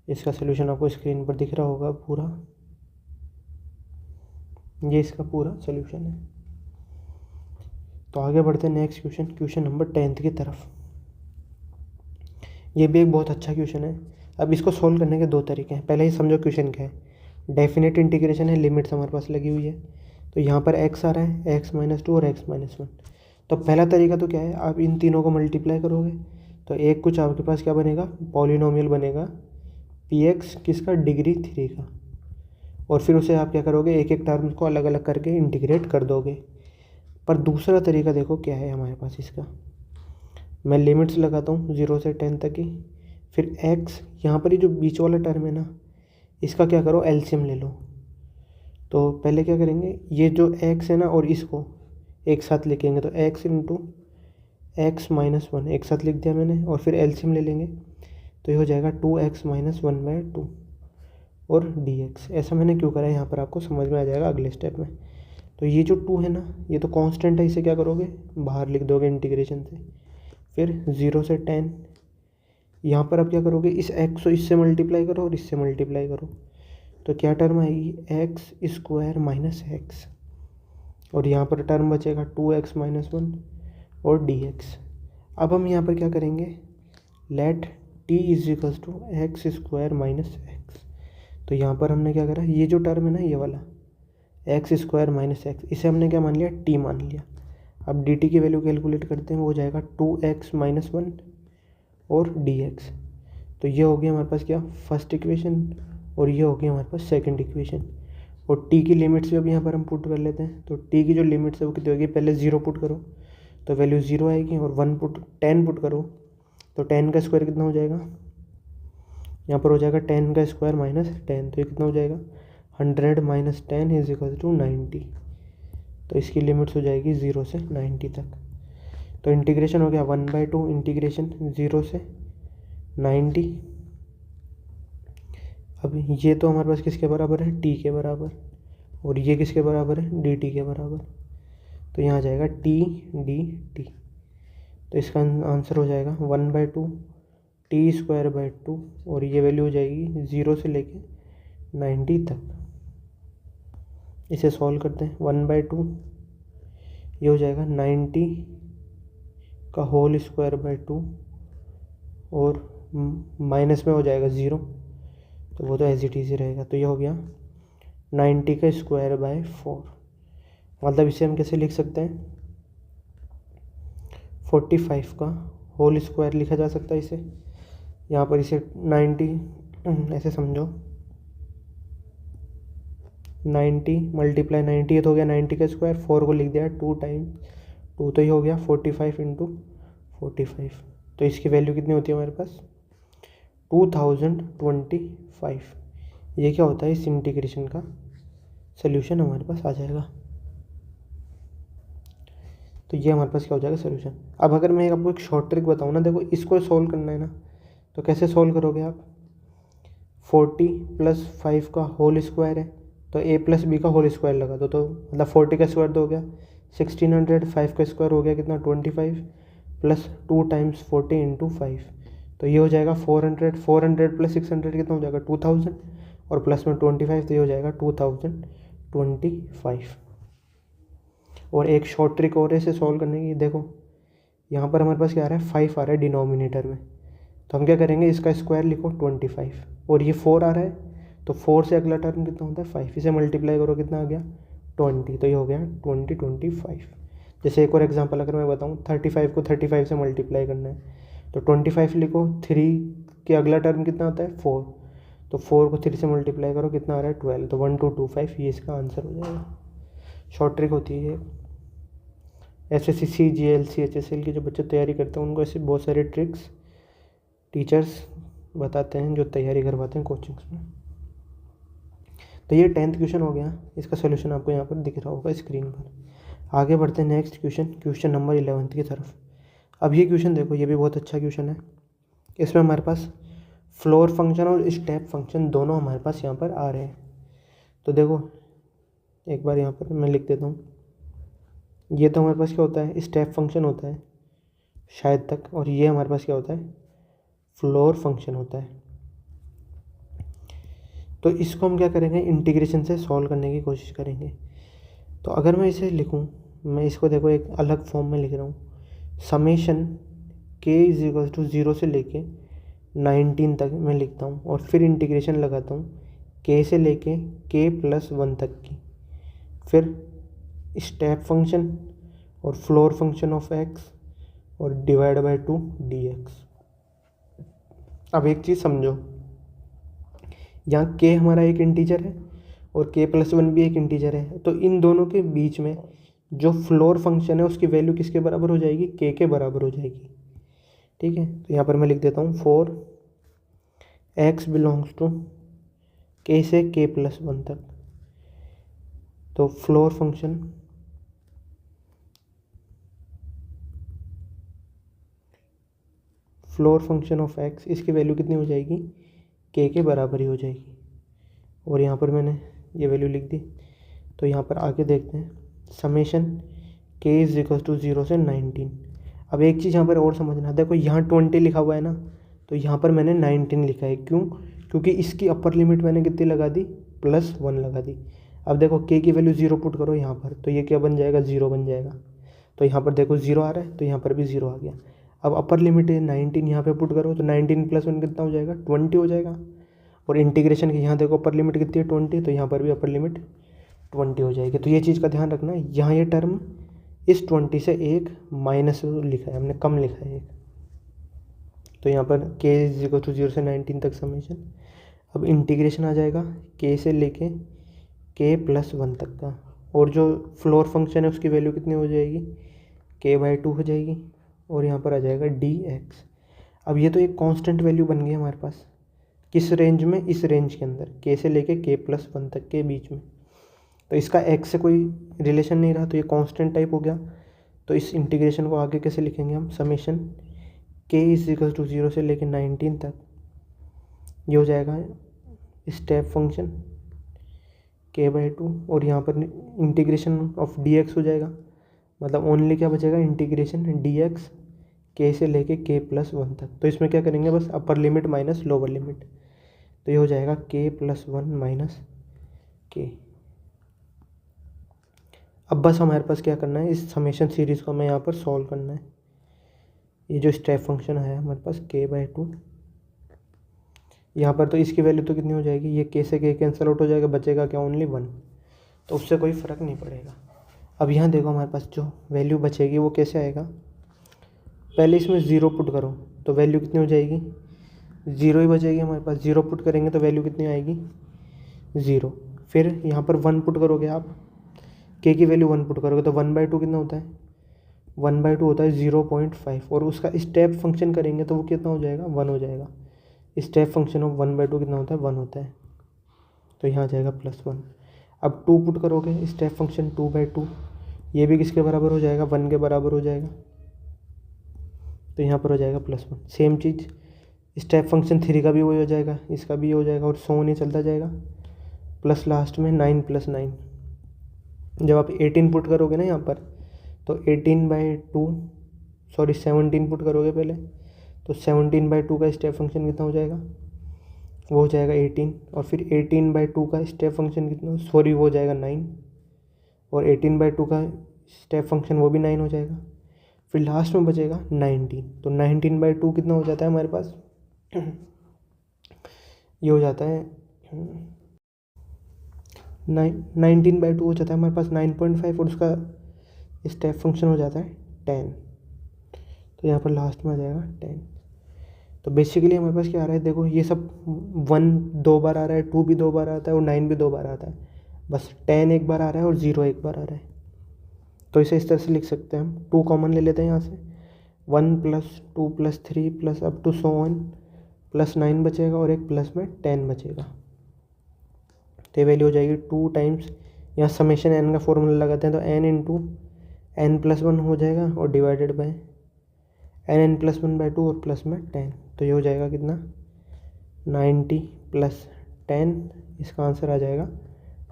इसका सल्यूशन आपको स्क्रीन पर दिख रहा होगा पूरा, ये इसका पूरा सल्यूशन है। तो आगे बढ़ते हैं नेक्स्ट क्वेश्चन नंबर 10th की तरफ। ये भी एक बहुत अच्छा क्वेश्चन है। अब इसको सोल्व करने के दो तरीके हैं। पहले ही समझो क्वेश्चन क्या है, डेफिनेट इंटीग्रेशन है, लिमिट्स हमारे पास लगी हुई है। तो यहाँ पर x आ रहा है, x-2 और x-1। तो पहला तरीका तो क्या है, आप इन तीनों को मल्टीप्लाई करोगे तो एक कुछ आपके पास क्या बनेगा पॉलिनोमियल बनेगा px किसका डिग्री 3 का, और फिर उसे आप क्या करोगे एक एक टर्म को अलग अलग करके इंटीग्रेट कर दोगे। पर दूसरा तरीका देखो क्या है हमारे पास इसका, मैं लिमिट्स लगाता हूँ 0 से 10 तक की, फिर x यहाँ पर ही जो बीच वाला टर्म है ना इसका क्या करो एलसीएम ले लो। तो पहले क्या करेंगे, ये जो x है ना और इसको एक साथ लिखेंगे तो x इंटू x-1 एक साथ लिख दिया मैंने, और फिर एलसीएम ले लेंगे तो ये हो जाएगा 2x-1/2 और dx। ऐसा मैंने क्यों करा है यहाँ पर आपको समझ में आ जाएगा अगले स्टेप में। तो ये जो 2 है ना ये तो कांस्टेंट है, इसे क्या करोगे बाहर लिख दोगे इंटीग्रेशन से। फिर 0 से 10 यहाँ पर आप क्या करोगे इस x को इससे मल्टीप्लाई करो और इससे मल्टीप्लाई करो तो क्या टर्म आएगी x² - x, और यहाँ पर टर्म बचेगा 2x-1 और dx। अब हम यहाँ पर क्या करेंगे, लेट t = x² - x। तो यहाँ पर हमने क्या करा, ये जो टर्म है ना ये वाला x² - x इसे हमने क्या मान लिया t मान लिया। अब dt की वैल्यू कैलकुलेट करते हैं, वो हो जाएगा 2x-1 और dx। तो ये हो गया हमारे पास क्या फर्स्ट इक्वेशन और ये हो गया हमारे पास सेकंड इक्वेशन। और t की लिमिट्स भी अब यहाँ पर हम पुट कर लेते हैं। तो t की जो लिमिट्स है वो कितनी होगी, पहले 0 पुट करो तो वैल्यू 0 आएगी, और 10 पुट करो तो 10 का स्क्वायर कितना हो जाएगा, यहाँ पर हो जाएगा 10 का स्क्वायर माइनस 10, तो ये कितना हो जाएगा 100 - 10 = 90। तो इसकी लिमिट्स हो जाएगी 0 से 90 तक। तो इंटीग्रेशन हो गया 1/2 इंटीग्रेशन 0 से 90। अब ये तो हमारे पास किसके बराबर है t के बराबर, और ये किसके बराबर है dt के बराबर। तो यहाँ आ जाएगा t dt। तो इसका आंसर हो जाएगा 1/2 टी स्क्वायर बाई 2 और ये वैल्यू हो जाएगी 0 से लेके 90 तक। इसे सॉल्व करते हैं, 1/2 ये हो जाएगा 90 का होल स्क्वायर बाई 2 और माइनस में हो जाएगा 0, तो वो तो एज इट इज ही रहेगा। तो ये हो गया 90 का स्क्वायर बाय 4। मतलब इसे हम कैसे लिख सकते हैं, 45 का होल स्क्वायर लिखा जा सकता है इसे। यहाँ पर इसे 90 ऐसे समझो, 90 मल्टीप्लाई 90 ये तो हो गया 90 का स्क्वायर, 4 को लिख दिया 2 टाइम्स 2, तो ये हो गया 45 इंटू 45। तो इसकी वैल्यू कितनी होती है हमारे पास, 2025। ये क्या होता है, इस इंटीग्रेशन का सोल्यूशन हमारे पास आ जाएगा। तो ये हमारे पास क्या हो जाएगा, सोल्यूशन। अब अगर मैं आपको एक शॉर्ट ट्रिक बताऊँ ना, देखो इसको सॉल्व करना है ना, तो कैसे सॉल्व करोगे आप, 40 + 5 का होल स्क्वायर है तो a + b का होल स्क्वायर लगा दो, तो मतलब 40 का स्क्वायर तो हो गया 1600, 5 का स्क्वायर हो गया कितना 25 + 2 टाइम्स 40 इंटू 5, तो ये हो जाएगा 400, 400 + 600 कितना हो जाएगा 2000 और प्लस में 25, तो ये हो जाएगा 2025। और एक शॉर्ट ट्रिक और है इसे सॉल्व करने की, देखो यहाँ पर हमारे पास क्या आ रहा है, 5 आ रहा है डिनोमिनेटर में, तो हम क्या करेंगे, इसका स्क्वायर लिखो 25 और ये 4 आ रहा है, तो 4 से अगला टर्म कितना होता है 5, इसे मल्टीप्लाई करो कितना आ गया 20, तो ये हो गया 2025। जैसे एक और एग्जांपल अगर मैं बताऊँ, 35 को 35 से मल्टीप्लाई करना है, तो 25 लिखो, 3 के अगला टर्म कितना होता है 4, तो 4 को 3 से मल्टीप्लाई करो कितना आ रहा है 12, तो 1225 ये इसका आंसर हो जाएगा। शॉर्ट ट्रिक होती है ये। SSC GLC HSL की जो बच्चे तैयारी करते हैं उनको ऐसे बहुत सारे ट्रिक्स टीचर्स बताते हैं जो तैयारी करवाते हैं कोचिंग्स में। तो ये 10th क्वेश्चन हो गया, इसका सोल्यूशन आपको यहाँ पर दिख रहा होगा स्क्रीन पर। आगे बढ़ते हैं नेक्स्ट क्वेश्चन नंबर 11 की तरफ। अब ये क्वेश्चन देखो, ये भी बहुत अच्छा क्वेश्चन है। इसमें हमारे पास फ्लोर फंक्शन और स्टेप फंक्शन दोनों हमारे पास यहाँ पर आ रहे हैं। तो देखो एक बार यहाँ पर मैं लिख देता हूँ, ये तो हमारे पास क्या होता है, स्टेप फंक्शन होता है शायद तक, और ये हमारे पास क्या होता है, फ्लोर फंक्शन होता है। तो इसको हम क्या करेंगे, इंटीग्रेशन से सॉल्व करने की कोशिश करेंगे। तो अगर मैं इसे लिखूं, मैं इसको देखो एक अलग फॉर्म में लिख रहा हूँ, समेशन k = 0 से लेके 19 तक मैं लिखता हूँ और फिर इंटीग्रेशन लगाता हूँ k से लेके k + 1 तक की, फिर स्टेप फंक्शन और फ्लोर फंक्शन ऑफ x और डिवाइड बाय 2 dx। अब एक चीज़ समझो, यहाँ k हमारा एक इंटीजर है और k + 1 भी एक इंटीजर है, तो इन दोनों के बीच में जो फ्लोर फंक्शन है उसकी वैल्यू किसके बराबर हो जाएगी, k के बराबर हो जाएगी। ठीक है, तो यहाँ पर मैं लिख देता हूँ for x belongs to k से k + 1 तक, तो फ्लोर फंक्शन ऑफ x, इसकी वैल्यू कितनी हो जाएगी, k के बराबर ही हो जाएगी। और यहाँ पर मैंने ये वैल्यू लिख दी। तो यहाँ पर आगे देखते हैं, समेशन k = 0 से 19। अब एक चीज़ यहाँ पर और समझना, देखो यहाँ 20 लिखा हुआ है ना, तो यहाँ पर मैंने 19 लिखा है, क्यों, क्योंकि इसकी अपर लिमिट मैंने कितनी लगा दी, +1 लगा दी। अब देखो k की वैल्यू 0 पुट करो यहाँ पर, तो ये क्या बन जाएगा, 0 बन जाएगा। तो यहाँ पर देखो 0 आ रहा है, तो यहाँ पर भी 0 आ गया। अब अपर लिमिट है 19, यहाँ पे पुट करो तो 19 + 1 कितना हो जाएगा, 20 हो जाएगा। और इंटीग्रेशन की यहाँ देखो अपर लिमिट कितनी है 20, तो यहाँ पर भी अपर लिमिट 20 हो जाएगी। तो ये चीज़ का ध्यान रखना, यहाँ ये टर्म इस 20 से एक माइनस लिखा है हमने, कम लिखा है एक। तो यहाँ पर k = 0 से 19 तक समेशन। अब इंटीग्रेशन आ जाएगा k से लेके k + 1 तक का, और जो फ्लोर फंक्शन है उसकी वैल्यू कितनी हो जाएगी, k/2 हो जाएगी, और यहाँ पर आ जाएगा dx। अब ये तो एक कांस्टेंट वैल्यू बन गई हमारे पास, किस रेंज में, इस रेंज के अंदर k से लेके k + 1 तक के बीच में। तो इसका x से कोई रिलेशन नहीं रहा, तो ये कांस्टेंट टाइप हो गया। तो इस इंटीग्रेशन को आगे कैसे लिखेंगे हम, समेशन k = 0 से लेके 19 तक, ये हो जाएगा स्टेप फंक्शन k/2, और यहाँ पर इंटीग्रेशन ऑफ dx हो जाएगा, मतलब ओनली क्या बचेगा, इंटीग्रेशन dx के से लेके के प्लस वन तक। तो इसमें क्या करेंगे, बस upper limit minus lower limit, तो ये हो जाएगा के प्लस वन माइनस के। अब बस हमारे पास क्या करना है, इस समेशन सीरीज़ को हमें यहाँ पर सॉल्व करना है। ये जो स्टेप फंक्शन है हमारे पास k/2, यहाँ पर तो इसकी वैल्यू तो कितनी हो जाएगी, ये के से के कैंसिल आउट हो जाएगा, बचेगा क्या, ओनली वन, तो उससे कोई फ़र्क नहीं पड़ेगा। अब यहाँ देखो हमारे पास जो वैल्यू बचेगी वो कैसे आएगा, पहले इसमें ज़ीरो पुट करो तो वैल्यू कितनी हो जाएगी, ज़ीरो ही बचेगी हमारे पास। ज़ीरो पुट करेंगे तो वैल्यू कितनी आएगी, ज़ीरो। फिर यहाँ पर वन पुट करोगे आप, के की वैल्यू वन पुट करोगे तो 1/2 कितना होता है, 1/2 होता है 0.5, और उसका स्टेप फंक्शन करेंगे तो वो कितना हो जाएगा, वन हो जाएगा। स्टेप फंक्शन ऑफ 1/2 कितना होता है, वन होता है, तो यहाँ आ जाएगा +1। अब टू पुट करोगे, स्टेप फंक्शन 2/2, ये भी किसके बराबर हो जाएगा, वन के बराबर हो जाएगा, तो यहाँ पर हो जाएगा +1। सेम चीज़ स्टेप फंक्शन 3 का भी वही हो जाएगा, इसका भी हो जाएगा, और सो नहीं चलता जाएगा, प्लस लास्ट में 9 + 9। जब आप 18 पुट करोगे ना यहाँ पर, तो 17 पुट करोगे पहले, तो 17/2 का स्टेप फंक्शन कितना हो जाएगा, वो हो जाएगा 18, और फिर 18/2 का स्टेप फंक्शन कितना, सॉरी वो हो जाएगा 9, और 18/2 का स्टेप फंक्शन वो भी 9 हो जाएगा, फिर लास्ट में बचेगा 19, तो 19/2 कितना हो जाता है हमारे पास, ये हो जाता है 19/2 हो जाता है हमारे पास 9.5, और उसका स्टेप फंक्शन हो जाता है 10, तो यहाँ पर लास्ट में आ जाएगा 10। तो बेसिकली हमारे पास क्या आ रहा है, देखो ये सब 1 2 बार आ रहा है, 2 भी 2 बार आता है, और 9 भी 2 बार आता है, बस 10 एक बार आ रहा है और 0 एक बार आ रहा है। तो इसे इस तरह से लिख सकते हैं हम, 2 कॉमन ले लेते हैं यहाँ से, 1 + 2 + 3 plus up to so on, +9 बचेगा, और एक प्लस में 10 बचेगा, तो ये वैल्यू हो जाएगी 2 टाइम्स, यहाँ समेशन n का फॉर्मूला लगाते हैं तो n × n+1 हो जाएगा, और डिवाइडेड बाय n+1/2 और प्लस में 10, तो ये हो जाएगा कितना, 90 + 10, इसका आंसर आ जाएगा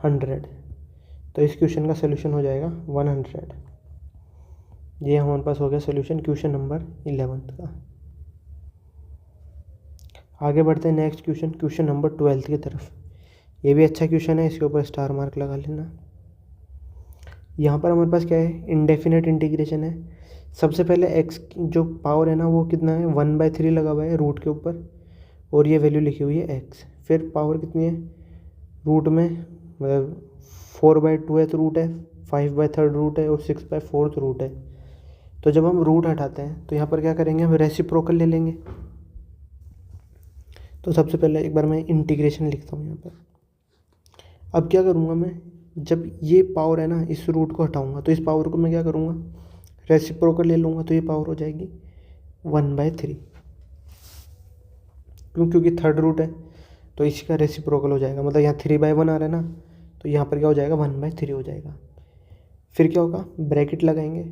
100। तो इस क्वेश्चन का सोल्यूशन हो जाएगा 100। ये हमारे पास हो गया सोल्यूशन क्वेश्चन नंबर 11 का। आगे बढ़ते हैं नेक्स्ट क्वेश्चन, क्वेश्चन नंबर 12 की तरफ। ये भी अच्छा क्वेश्चन है, इसके ऊपर स्टार मार्क लगा लेना। यहाँ पर हमारे पास क्या है, इंडेफिनेट इंटीग्रेशन है। सबसे पहले x जो पावर है ना वो कितना है, 1/3 लगा हुआ है रूट के ऊपर, और ये वैल्यू लिखी हुई है x। फिर पावर कितनी है रूट में, मतलब 4/2 रूट है, 5/3 रूट है, और 6/4 रूट है। तो जब हम रूट हटाते हैं तो यहाँ पर क्या करेंगे, हम रेसिप्रोकल ले लेंगे। तो सबसे पहले एक बार मैं इंटीग्रेशन लिखता हूँ यहाँ पर। अब क्या करूँगा मैं, जब ये पावर है ना इस रूट को हटाऊँगा तो इस पावर को मैं क्या करूँगा, रेसिप्रोकल ले लूँगा, तो ये पावर हो जाएगी 1/3। क्योंकि थर्ड रूट है तो इसका रेसिप्रोकल हो जाएगा, मतलब यहाँ 3/1 आ रहा है ना, तो यहाँ पर क्या हो जाएगा, 1/3 हो जाएगा। फिर क्या होगा, ब्रैकेट लगाएंगे।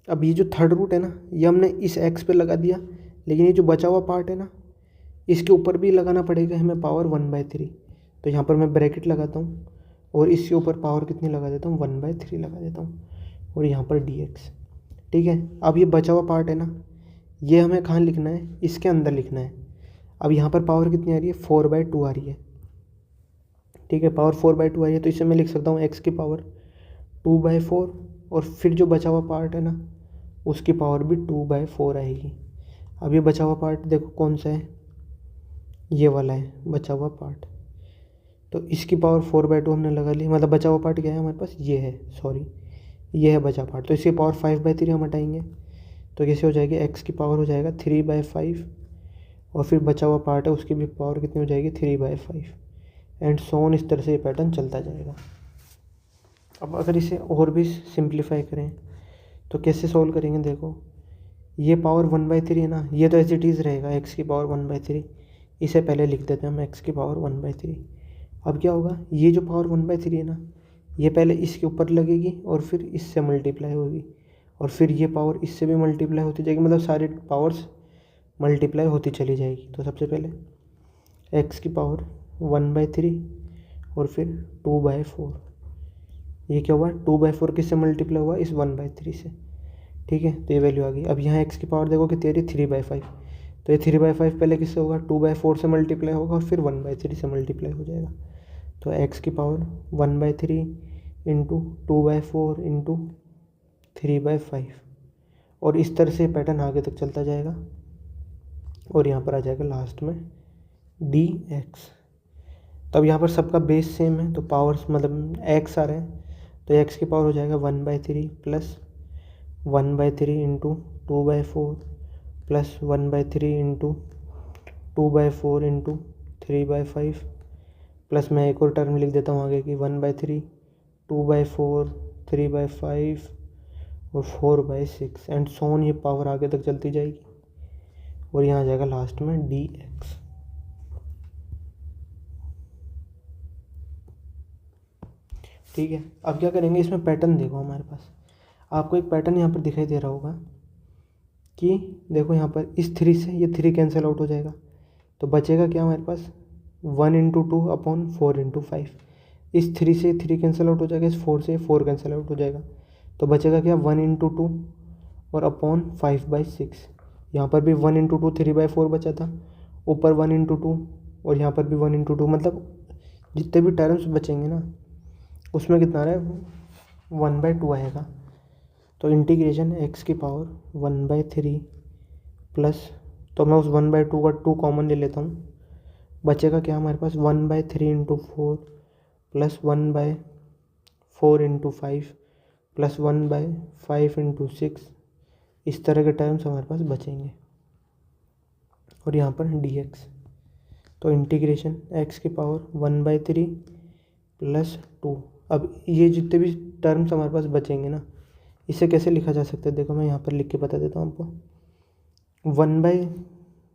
अब ये जो थर्ड रूट है ना, ये हमने इस x पे लगा दिया, लेकिन ये जो बचा हुआ पार्ट है ना, इसके ऊपर भी लगाना पड़ेगा हमें पावर 1/3। तो यहाँ पर मैं ब्रैकेट लगाता हूँ, और इसके ऊपर पावर कितनी लगा देता हूँ, 1/3 लगा देता हूँ, और यहाँ पर dx। ठीक है, अब ये बचा हुआ पार्ट है ना, ये हमें कहाँ लिखना है, इसके अंदर लिखना है। अब यहाँ पर पावर कितनी आ रही है, 4/2 आ रही है। ठीक है, पावर 4/2 आ रही है, तो इसे मैं लिख सकता हूँ x की पावर 2/4, और फिर जो बचा हुआ पार्ट है ना उसकी पावर भी 2/4 आएगी। अब ये बचा हुआ पार्ट देखो कौन सा है, ये वाला है बचा हुआ पार्ट, तो इसकी पावर 4/2 हमने लगा ली, मतलब बचा हुआ पार्ट क्या है हमारे पास, ये है, सॉरी ये है बचा पार्ट, तो इसकी पावर 5/3 हम हटाएंगे, तो कैसे हो जाएगी, x की पावर हो जाएगा 3/5, और फिर बचा हुआ पार्ट है उसकी भी पावर कितनी हो जाएगी, 3/5, एंड सो ऑन। इस तरह से ये पैटर्न चलता जाएगा। अब अगर इसे और भी सिंप्लीफाई करें तो कैसे सॉल्व करेंगे, देखो ये पावर 1/3 है ना, ये तो एज इट इज़ रहेगा, x की पावर 1/3, इसे पहले लिख देते हैं हम x की पावर 1/3। अब क्या होगा, ये जो पावर 1/3 है ना, ये पहले इसके ऊपर लगेगी और फिर इससे मल्टीप्लाई होगी, और फिर ये पावर इससे भी मल्टीप्लाई होती जाएगी, मतलब सारी पावर्स मल्टीप्लाई होती चली जाएगी। तो सबसे पहले x की पावर 1/3 और फिर 2/4, ये क्या हुआ, 2/4 किससे मल्टीप्लाई हुआ, इस 1/3 से। ठीक है, तो ये वैल्यू आ गई। अब यहाँ x की पावर देखो कितनी आ रही है 3/5, तो ये 3/5 पहले किससे होगा 2/4 से मल्टीप्लाई होगा और फिर 1/3 से मल्टीप्लाई हो जाएगा। तो x की पावर 1/3 इंटू 2/4 इंटू 3/5, और इस तरह से पैटर्न आगे तक चलता जाएगा और यहाँ पर आ जाएगा लास्ट में dx। तब यहाँ पर सबका बेस सेम है तो पावर्स मतलब x आ रहे हैं, तो x की पावर हो जाएगा 1/3 plus 1/3 into 2/4 plus 1/3 into 2/4 into 3/5 plus मैं एक और टर्म लिख देता हूँ आगे की 1/3 2/4 3/5 और 4/6 एंड सो ऑन। ये पावर आगे तक चलती जाएगी और यहाँ आ जाएगा लास्ट में dx। ठीक है, अब क्या करेंगे, इसमें पैटर्न देखो हमारे पास, आपको एक पैटर्न यहाँ पर दिखाई दे रहा होगा कि देखो यहाँ पर इस 3 से ये 3 कैंसिल आउट हो जाएगा, तो बचेगा क्या हमारे पास 1/2/4/5। इस 3 से 3 कैंसिल आउट हो जाएगा, इस 4 से 4 कैंसिल आउट हो जाएगा, तो बचेगा क्या 1/2 और अपॉन 5/6। यहाँ पर भी 1/2 3/4 बचा था, ऊपर 1/2 और यहाँ पर भी 1/2, मतलब जितने भी टर्म्स बचेंगे ना उसमें कितना आ रहा है 1/2 आएगा। तो इंटीग्रेशन x की पावर 1/3 प्लस, तो मैं उस 1/2 का 2 कॉमन ले लेता हूँ, बचेगा क्या हमारे पास 1/3 into 4 plus 1/4 into 5 plus 1/5 into 6। इस तरह के टर्म्स हमारे पास बचेंगे और यहाँ पर dx। तो इंटीग्रेशन x की पावर 1/3 प्लस 2। अब ये जितने भी टर्म्स हमारे पास बचेंगे ना, इसे कैसे लिखा जा सकता है, देखो मैं यहाँ पर लिख के बता देता हूँ आपको।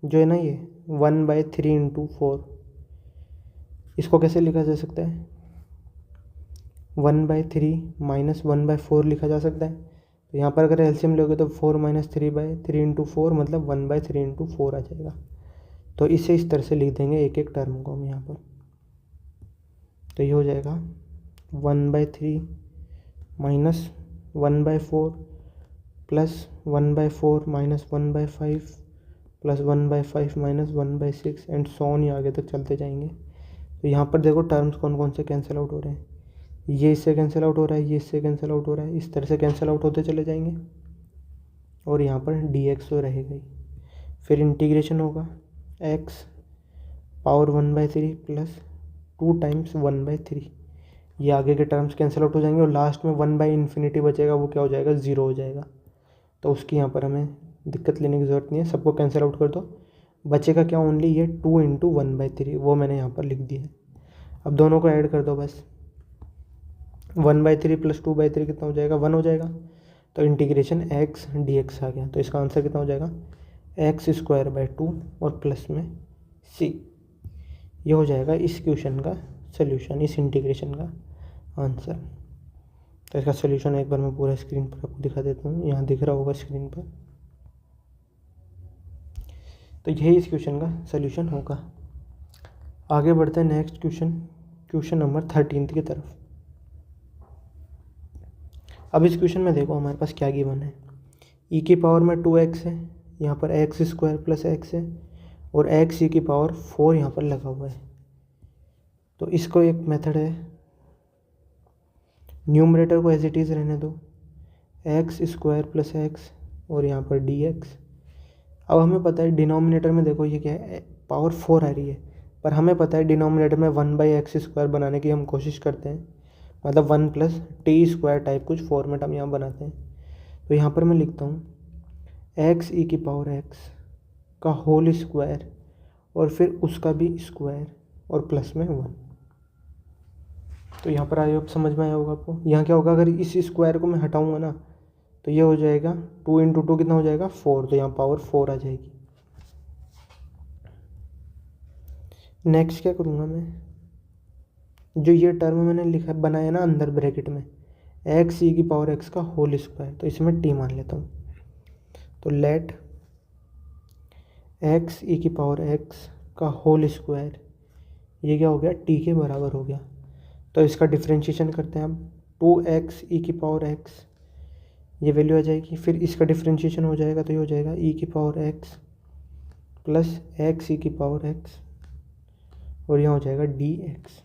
जो है ना ये 1/3 इंटू 4, इसको कैसे लिखा जा सकता है 1/3 माइनस 1/4 लिखा जा सकता है। तो यहाँ पर अगर एलसीएम लोगे तो 4 माइनस 3/3 इंटू 4 मतलब 1/3 इंटू 4 आ जाएगा। तो इसे इस तरह से लिख देंगे एक एक टर्म को हम यहाँ पर, तो ये हो जाएगा 1/3 minus 1/4 plus 1/4 minus 1/5 plus 1/5 minus 1/6 and so on, ये आगे तक चलते जाएंगे। तो यहाँ पर देखो टर्म्स कौन कौन से कैंसिल आउट हो रहे हैं, ये इससे कैंसिल आउट हो रहा है, ये इससे कैंसिल आउट हो रहा है, इस तरह से कैंसिल आउट होते चले जाएंगे और यहाँ पर dx तो रहेगा ही। फिर इंटीग्रेशन होगा x पावर 1/3 प्लस 2 टाइम्स 1/3, ये आगे के टर्म्स कैंसिल आउट हो जाएंगे और लास्ट में 1/∞ बचेगा, वो क्या हो जाएगा 0 हो जाएगा। तो उसकी यहाँ पर हमें दिक्कत लेने की ज़रूरत नहीं है, सबको कैंसिल आउट कर दो, बचेगा क्या ओनली ये 2 इंटू 1/3, वो मैंने यहाँ पर लिख दिया है। अब दोनों को ऐड कर दो बस, 1/3 प्लस 2/3 कितना हो जाएगा 1 हो जाएगा। तो इंटीग्रेशन x dx आ गया, तो इसका आंसर कितना हो जाएगा x²/2 और प्लस में c। ये हो जाएगा इस क्वेश्चन का सोल्यूशन, इस इंटीग्रेशन का आंसर। तो इसका सोल्यूशन एक बार मैं पूरा स्क्रीन पर आपको दिखा देता हूँ, यहाँ दिख रहा होगा स्क्रीन पर। तो यही इस क्वेश्चन का सोल्यूशन होगा। आगे बढ़ते हैं नेक्स्ट क्वेश्चन नंबर 13 की तरफ। अब इस क्वेश्चन में देखो हमारे पास क्या गिवन है, e की पावर में 2x है, यहाँ पर x² प्लस x है और x e की पावर 4 यहाँ पर लगा हुआ है। तो इसको एक मेथड है, न्यूमरेटर को एज इट इज़ रहने दो, x² प्लस x और यहाँ पर dx। अब हमें पता है डिनोमिनेटर में देखो ये क्या है पावर 4 आ रही है, पर हमें पता है डिनोमिनेटर में 1/x² बनाने की हम कोशिश करते हैं, मतलब 1 + t² टाइप कुछ फॉर्मेट हम यहाँ बनाते हैं। तो यहाँ पर मैं लिखता हूँ x e की पावर x का होल स्क्वायर और फिर उसका भी स्क्वायर और प्लस में 1। तो यहाँ पर आई होप समझ में आया होगा आपको। यहाँ क्या होगा, अगर इस स्क्वायर को मैं हटाऊँगा ना तो ये हो जाएगा 2 × 2 कितना हो जाएगा 4, तो यहाँ पावर 4 आ जाएगी। नेक्स्ट क्या करूँगा मैं, जो ये टर्म मैंने लिखा बनाया ना अंदर ब्रैकेट में x e की पावर x का होल स्क्वायर, तो इसमें t मान लेता हूँ। तो लेट x e की पावर x का होल स्क्वायर, ये क्या हो गया t के बराबर हो गया। तो इसका डिफ्रेंशिएशन करते हैं हम, 2x e की पावर x ये वैल्यू आ जाएगी। फिर इसका डिफ्रेंशिएशन हो जाएगा तो ये हो जाएगा ई की पावर एक्स प्लस एक्स ई की पावर एक्स, और यहाँ हो जाएगा डी एक्स।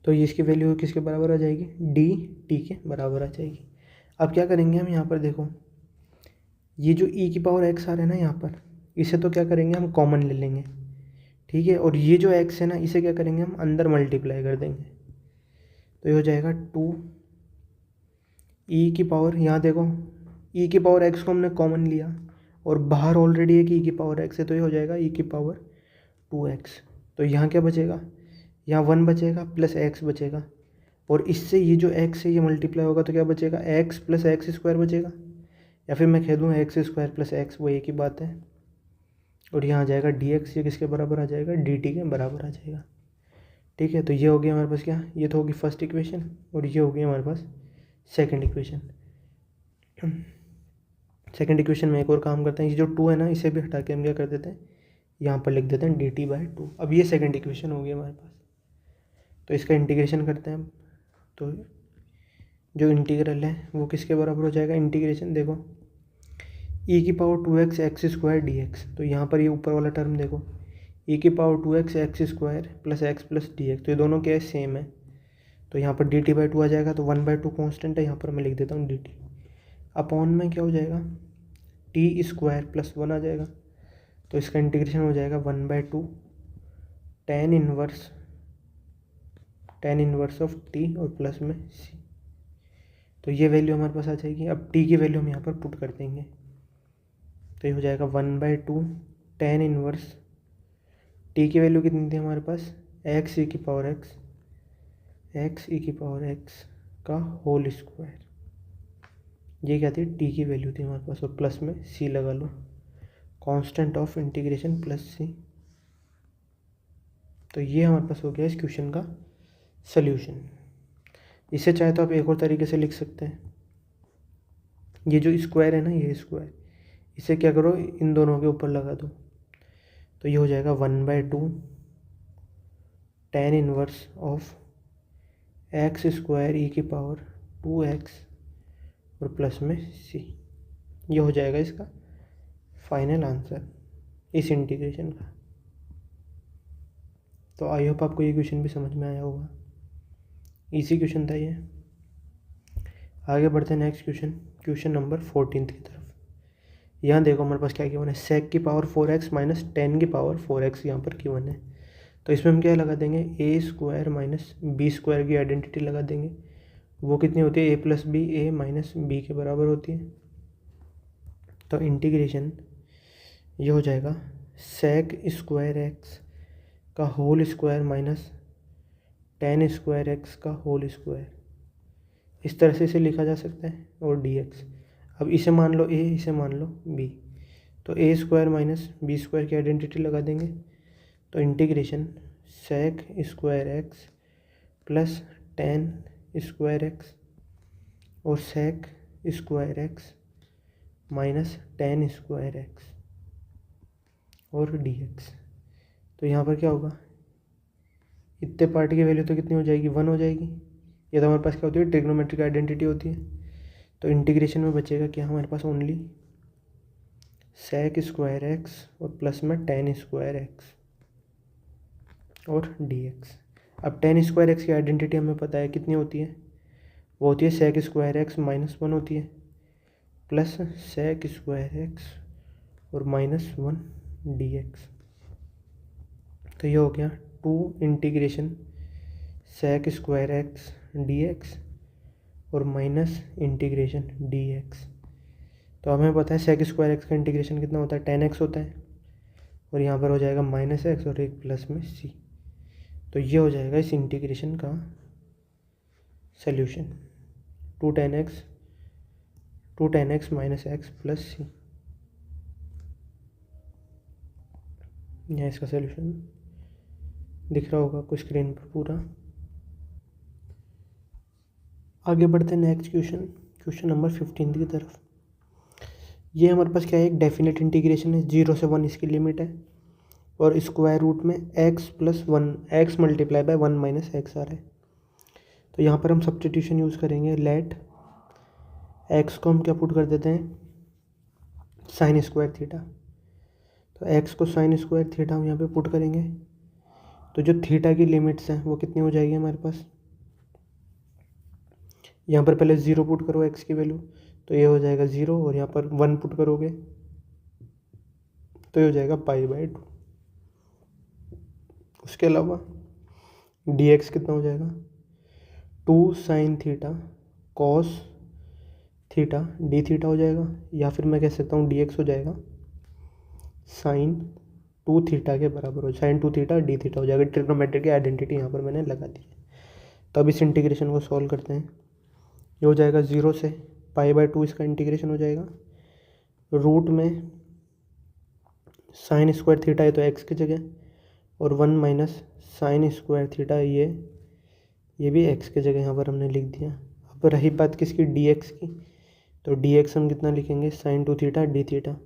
तो ये इसकी वैल्यू किसके बराबर आ जाएगी, डी टी के बराबर आ जाएगी। अब क्या करेंगे हम, यहाँ पर देखो ये जो ई की पावर एक्स आ रहा है ना यहाँ पर, इसे तो क्या करेंगे हम कॉमन ले लेंगे, ठीक है। और ये जो एक्स है ना, इसे क्या करेंगे हम अंदर मल्टीप्लाई कर देंगे, तो ये हो जाएगा 2 ई की पावर, यहाँ देखो ई की पावर एक्स को हमने कॉमन लिया और बाहर ऑलरेडी एक ई की पावर एक्स है, तो ये हो जाएगा ई की पावर 2x। तो यहाँ क्या बचेगा, यहाँ 1 बचेगा प्लस एक्स बचेगा, और इससे ये जो x है ये मल्टीप्लाई होगा तो क्या बचेगा, x प्लस एक्स स्क्वायर बचेगा, या फिर मैं कह दूँ एक्स स्क्वायर प्लस एक्स, वो एक ही बात है। और यहाँ आ जाएगा dx, ये किसके बराबर आ जाएगा, dt के बराबर आ जाएगा, ठीक है। तो ये हो गया हमारे पास क्या, ये तो होगी फर्स्ट इक्वेशन, और ये हो गई हमारे पास सेकंड इक्वेशन। सेकंड इक्वेशन में एक और काम करते हैं, ये जो 2 है ना, इसे भी हटा के हम क्या कर देते हैं, यहाँ पर लिख देते हैं dt/2। अब ये सेकंड इक्वेशन हो गई हमारे पास। तो इसका इंटीग्रेशन करते हैं हम, तो जो इंटीग्रल है वो किसके बराबर हो जाएगा, इंटीग्रेशन देखो ई की power 2x x square D x. तो यहाँ पर ये ऊपर वाला टर्म देखो, ई की power 2x x square plus x plus D x, तो ये दोनों क्या है, सेम है। तो यहाँ पर dt/2 आ जाएगा, तो 1/2 कॉन्स्टेंट है, यहाँ पर मैं लिख देता हूँ dt। अपॉन में क्या हो जाएगा, टी स्क्वायर प्लस 1 आ जाएगा, तो इसका इंटीग्रेशन हो जाएगा 1/2 tan इनवर्स ऑफ टी और प्लस में सी। तो ये वैल्यू हमारे पास आ जाएगी। अब टी की वैल्यू हम यहाँ पर पुट कर देंगे, तो ये हो जाएगा 1/2 tan इनवर्स, टी की वैल्यू कितनी थी हमारे पास, एक्स ई की पावर एक्स का होल स्क्वायर, ये क्या थी, टी की वैल्यू थी हमारे पास, और प्लस में सी लगा लो, कांस्टेंट ऑफ इंटीग्रेशन प्लस सी। तो ये हमारे पास हो गया इस क्वेश्चन का सल्यूशन। इसे चाहे तो आप एक और तरीके से लिख सकते हैं, ये जो स्क्वायर है ना, ये स्क्वायर, इसे क्या करो, इन दोनों के ऊपर लगा दो, तो ये हो जाएगा 1/2 tan inverse of x square e की पावर 2x और प्लस में सी। ये हो जाएगा इसका फाइनल आंसर इस इंटीग्रेशन का। तो आई होप आपको ये क्वेश्चन भी समझ में आया होगा, इजी क्वेश्चन था ये। आगे बढ़ते हैं नेक्स्ट क्वेश्चन नंबर 14 की तरफ। यहाँ देखो हमारे पास क्या गिवन है, sec की पावर 4x माइनस 10 की पावर 4x यहाँ पर गिवन है। तो इसमें हम क्या लगा देंगे, a square minus B square की आइडेंटिटी लगा देंगे, वो कितनी होती है, a plus B A minus B के बराबर होती है। तो इंटीग्रेशन ये हो जाएगा sec स्क्वायर एक्स का whole square minus tan square X का होल स्क्वायर, इस तरह से इसे लिखा जा सकता है, और dx। अब इसे मान लो a, इसे मान लो b, तो a square minus B square की आइडेंटिटी लगा देंगे, तो integration sec square X plus tan square X और sec square X minus tan square X और dx। तो यहाँ पर क्या होगा, इतने पार्ट की वैल्यू तो कितनी हो जाएगी, 1 हो जाएगी। ये तो हमारे पास क्या होती है, ट्रिग्नोमेट्रिक आइडेंटिटी होती है। तो इंटीग्रेशन में बचेगा क्या हमारे पास, ओनली sec स्क्वायर एक्स और प्लस में tan स्क्वायर एक्स और dx। अब tan स्क्वायर एक्स की आइडेंटिटी हमें पता है कितनी होती है, वो होती है sec स्क्वायर एक्स माइनस 1 होती है, प्लस sec स्क्वायर एक्स और माइनस 1 dx। तो ये हो गया 2 integration sec square x dx और माइनस इंटीग्रेशन dx। तो हमें पता है sec स्क्वायर एक्स का इंटीग्रेशन कितना होता है, tan x होता है, और यहाँ पर हो जाएगा माइनस एक्स और एक प्लस में c। तो ये हो जाएगा इस इंटीग्रेशन का solution, 2 tan x minus x plus c। यहाँ इसका सल्यूशन दिख रहा होगा आपको स्क्रीन पर पूरा। आगे बढ़ते हैं नेक्स्ट क्वेश्चन नंबर 15 की तरफ। ये हमारे पास क्या है, एक डेफिनेट इंटीग्रेशन है, 0 से 1 इसकी लिमिट है, और स्क्वायर रूट में x plus 1 x multiply by 1 minus x आ रहा है। तो यहाँ पर हम सब्स्टिट्यूशन यूज़ करेंगे। लेट एक्स को हम क्या पुट कर देते हैं, साइन स्क्वायर थीटा। तो एक्स को साइन स्क्वायर थीटा हम यहाँ पे पुट करेंगे। तो जो थीटा की लिमिट्स हैं वो कितनी हो जाएगी हमारे पास, यहाँ पर पहले 0 पुट करो एक्स की वैल्यू, तो ये हो जाएगा 0, और यहाँ पर 1 पुट करोगे तो ये हो जाएगा π/2। उसके अलावा dx कितना हो जाएगा, 2 sine theta cos theta D theta हो जाएगा, या फिर मैं कह सकता हूँ dx हो जाएगा साइन 2 थीटा के बराबर हो, साइन 2 थीटा डी थीटा हो जाएगा। ट्रिग्नोमेट्री की आइडेंटिटी यहाँ पर मैंने लगा दी है। तो अब इस इंटीग्रेशन को सॉल्व करते हैं। ये हो जाएगा 0 से π/2, इसका इंटीग्रेशन हो जाएगा। रूट में साइन स्क्वायर थीटा है तो एक्स की जगह, और 1 माइनस साइन स्क्वायर थीटा ये भी एक्स की जगह यहाँ पर हमने लिख दिया। अब रही बात किसकी, dx की, तो dx हम कितना लिखेंगे, साइन 2 थीटा डी थीटा।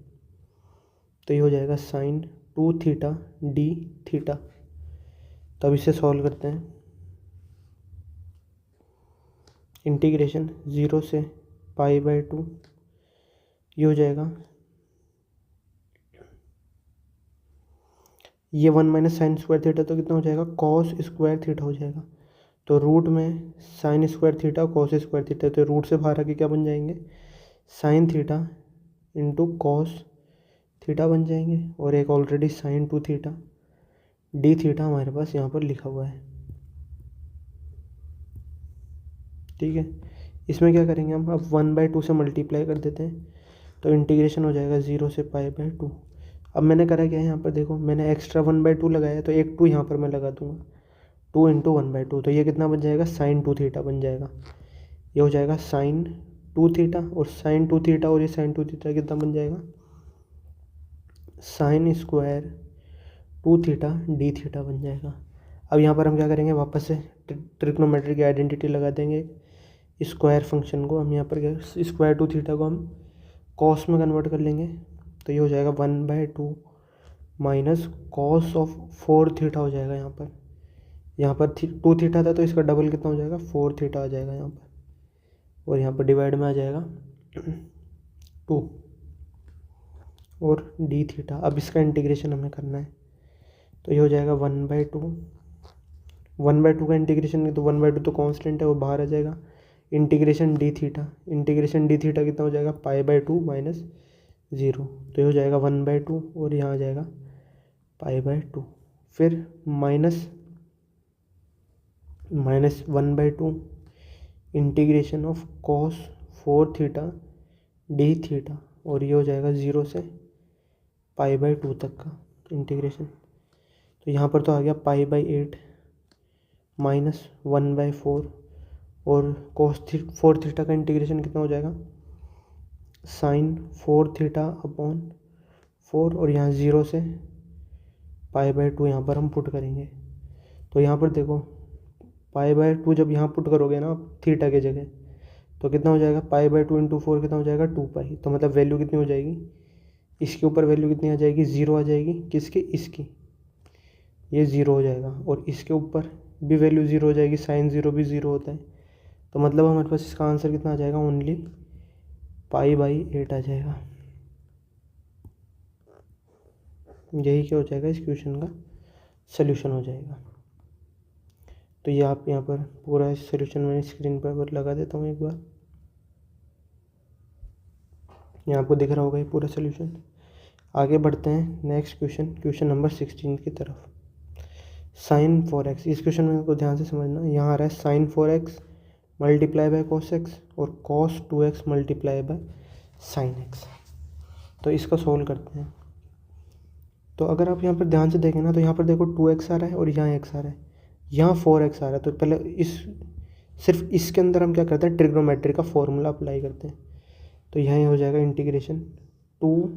तो ये हो जाएगा साइन 2 थीटा डी थीटा। तो अब इसे सॉल्व करते हैं। इंटीग्रेशन 0 से π/2, ये हो जाएगा, ये 1 माइनस साइन स्क्वायर थीटा तो कितना हो जाएगा, कॉस स्क्वायर थीटा हो जाएगा। तो रूट में sine square theta cos square theta, तो रूट से बाहर आके क्या बन जाएंगे, sine theta into cos theta बन जाएंगे। और एक already sine 2 theta D theta हमारे पास यहाँ पर लिखा हुआ है। ठीक है, इसमें क्या करेंगे हम, अब 1/2 से मल्टीप्लाई कर देते हैं। तो इंटीग्रेशन हो जाएगा 0 से π/2। अब मैंने करा क्या है, यहाँ पर देखो मैंने एक्स्ट्रा 1/2 लगाया, तो एक 2 यहाँ पर मैं लगा दूंगा, 2 इंटू 1/2। तो ये कितना बन जाएगा, साइन 2 थीटा बन जाएगा। ये हो जाएगा साइन 2 थीटा, और साइन 2 थीटा और ये साइन 2 थीटा कितना बन जाएगा, sine square 2 theta D theta बन जाएगा। अब यहाँ पर हम क्या करेंगे, वापस से ट्रिग्नोमेट्री की आइडेंटिटी लगा देंगे। स्क्वायर फंक्शन को हम यहाँ पर क्या, स्क्वायर 2 थीटा को हम कॉस में कन्वर्ट कर लेंगे। तो ये हो जाएगा 1/2 माइनस कॉस ऑफ 4 थीटा हो जाएगा। यहाँ पर 2 थीटा था तो इसका डबल कितना हो जाएगा, 4 थीटा आ जाएगा यहाँ पर, और यहाँ पर डिवाइड में आ जाएगा 2 और डी थीटा। अब इसका इंटीग्रेशन हमें करना है। तो ये हो जाएगा 1/2 का इंटीग्रेशन, तो 1/2 तो कांस्टेंट है वो बाहर आ जाएगा। इंटीग्रेशन डी थीटा कितना हो जाएगा, π/2 माइनस 0। तो ये हो जाएगा 1/2 और यहाँ आ जाएगा π/2। फिर minus 1/2 integration of cos 4 theta D theta, और ये हो जाएगा 0 से π/2 तक का इंटीग्रेशन। तो यहाँ पर तो आ गया π/8 माइनस 1/4, और cos 4 थीटा का इंटीग्रेशन कितना हो जाएगा, साइन 4 थीटा अपॉन 4, और यहाँ 0 से π/2 यहाँ पर हम पुट करेंगे। तो यहाँ पर देखो π/2 जब यहाँ पुट करोगे ना थीटा के जगह, तो कितना हो जाएगा, π/2 इंटू 4 कितना हो जाएगा, 2π। तो मतलब वैल्यू कितनी हो जाएगी, इसके ऊपर वैल्यू कितनी आ जाएगी, 0 आ जाएगी। किसकी, इसकी, ये 0 हो जाएगा, और इसके ऊपर भी वैल्यू 0 हो जाएगी, साइन 0 भी 0 होता है। तो मतलब हमारे पास इसका आंसर कितना आ जाएगा, ओनली π/8 आ जाएगा। यही क्या हो जाएगा, इस क्वेश्चन का सल्यूशन हो जाएगा। तो ये आप यहाँ पर पूरा सल्यूशन मैंने स्क्रीन पर लगा देता हूँ एक बार, यहाँ आपको दिख रहा होगा ये पूरा सल्यूशन। आगे बढ़ते हैं नेक्स्ट क्वेश्चन नंबर 16 की तरफ। साइन 4x, इस क्वेश्चन में को ध्यान से समझना। यहाँ आ रहा है sine 4x multiply by cos x और cos 2x multiply by sine x। तो इसका सोल्व करते हैं। तो अगर आप यहाँ पर ध्यान से देखें ना, तो यहाँ पर देखो 2x आ रहा है और यहाँ x आ रहा है, यहाँ 4x आ रहा है। तो पहले सिर्फ इसके अंदर हम क्या करते हैं, ट्रिग्नोमेट्री का फॉर्मूला अप्लाई करते हैं। तो यहाँ हो जाएगा integration 2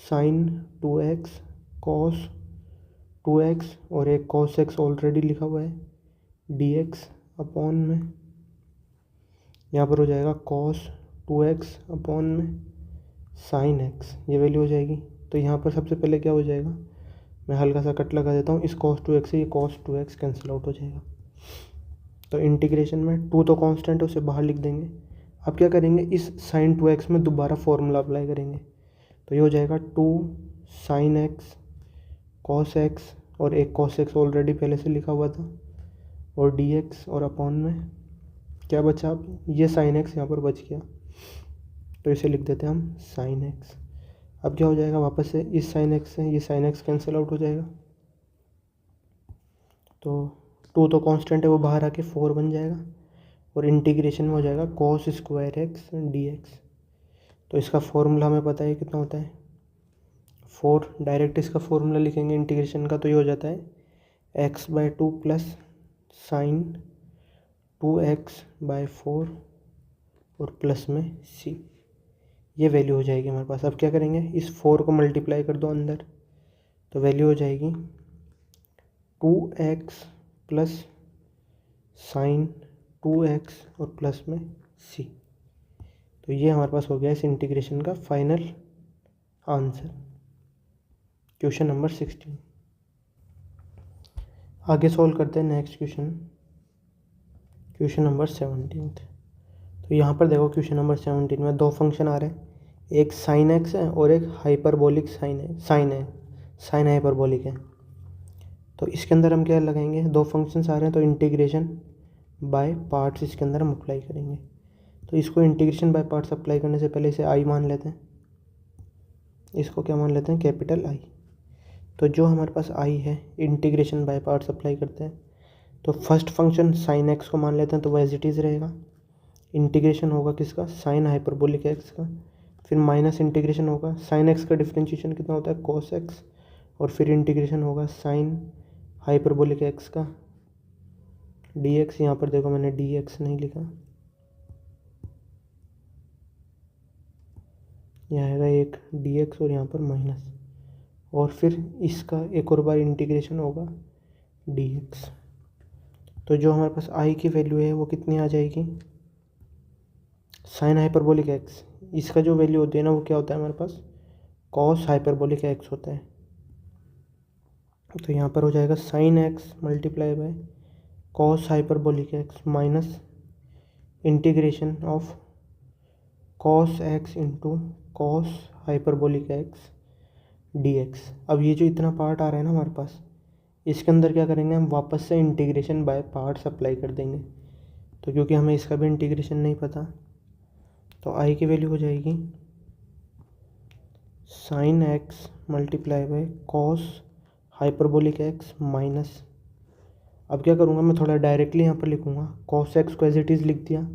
sign 2x cos 2x, और एक कॉस x ऑलरेडी लिखा हुआ है, dx अपॉन में यहाँ पर हो जाएगा कॉस 2x अपॉन में साइन x, ये वैल्यू हो जाएगी। तो यहाँ पर सबसे पहले क्या हो जाएगा, मैं हल्का सा कट लगा देता हूँ, इस cos 2x से ये cos 2x कैंसिल आउट हो जाएगा। तो इंटीग्रेशन में टू तो कांस्टेंट है, उसे बाहर लिख देंगे। अब क्या करेंगे, इस साइन 2x में दोबारा फॉर्मूला अप्लाई करेंगे। तो ये हो जाएगा 2 sin x cos x, और एक cos x ऑलरेडी पहले से लिखा हुआ था, और dx, और अपॉन में क्या बचा, अब ये sin x यहाँ पर बच गया, तो इसे लिख देते हैं हम sin x। अब क्या हो जाएगा, वापस से इस sin x से ये sin x कैंसिल आउट हो जाएगा। तो 2 तो कांस्टेंट है, वो बाहर आके 4 बन जाएगा, और इंटीग्रेशन में हो जाएगा cos स्क्वायर x dx। तो इसका फॉर्मूला हमें पता है कितना होता है 4। डायरेक्ट इसका फॉर्मूला लिखेंगे इंटीग्रेशन का, तो ये हो जाता है x/2 प्लस साइन 2x/4 और प्लस में c। ये वैल्यू हो जाएगी हमारे पास। अब क्या करेंगे, इस 4 को मल्टीप्लाई कर दो अंदर, तो वैल्यू हो जाएगी 2x प्लस साइन 2x और प्लस में c। तो ये हमारे पास हो गया इस इंटीग्रेशन का फाइनल आंसर, क्वेश्चन नंबर 16। आगे सॉल्व करते हैं नेक्स्ट क्वेश्चन, क्वेश्चन नंबर 17। तो यहाँ पर देखो क्वेश्चन नंबर 17 में दो फंक्शन आ रहे हैं, एक साइन एक्स है और एक हाइपरबोलिक साइन हाइपरबोलिक है। तो इसके अंदर हम क्या लगाएंगे, दो फंक्शंस आ रहे हैं, तो इंटीग्रेशन बाय पार्ट्स इसके अंदर हम अप्लाई करेंगे। तो इसको इंटीग्रेशन बाय पार्ट्स अप्लाई करने से पहले इसे आई मान लेते हैं, इसको क्या मान लेते हैं, कैपिटल आई। तो जो हमारे पास आई है, इंटीग्रेशन बाय पार्ट्स अप्लाई करते हैं, तो फर्स्ट फंक्शन साइन एक्स को मान लेते हैं, तो वो एज इट इज़ रहेगा। इंटीग्रेशन होगा किसका, साइन हाइपरबोलिक एक्स का, फिर माइनस इंटीग्रेशन होगा साइन एक्स का डिफरेंशिएशन कितना होता है, कॉस एक्स, और फिर इंटीग्रेशन होगा साइन हाइपरबोलिक एक्स का dx। यहाँ पर देखो मैंने dx नहीं लिखा, यहाँ आएगा एक dx और यहाँ पर माइनस, और फिर इसका एक और बार इंटीग्रेशन होगा dx। तो जो हमारे पास i की वैल्यू है वो कितनी आ जाएगी, साइन हाइपरबोलिक एक्स, इसका जो वैल्यू होती है ना वो क्या होता है हमारे पास, कॉस हाइपरबोलिक एक्स होता है। तो यहाँ पर हो जाएगा sine x multiply by cos hyperbolic x minus integration of cos x into cos hyperbolic x dx। अब ये जो इतना पार्ट आ रहा है ना हमारे पास, इसके अंदर क्या करेंगे, हम वापस से इंटीग्रेशन बाय पार्ट्स अप्लाई कर देंगे। तो क्योंकि हमें इसका भी इंटीग्रेशन नहीं पता, तो आई की वैल्यू हो जाएगी sine x multiply by cos hyperbolic x minus, अब क्या करूँगा मैं थोड़ा डायरेक्टली यहाँ पर लिखूँगा, कॉस एक्स को एज इट इज़ लिख दिया,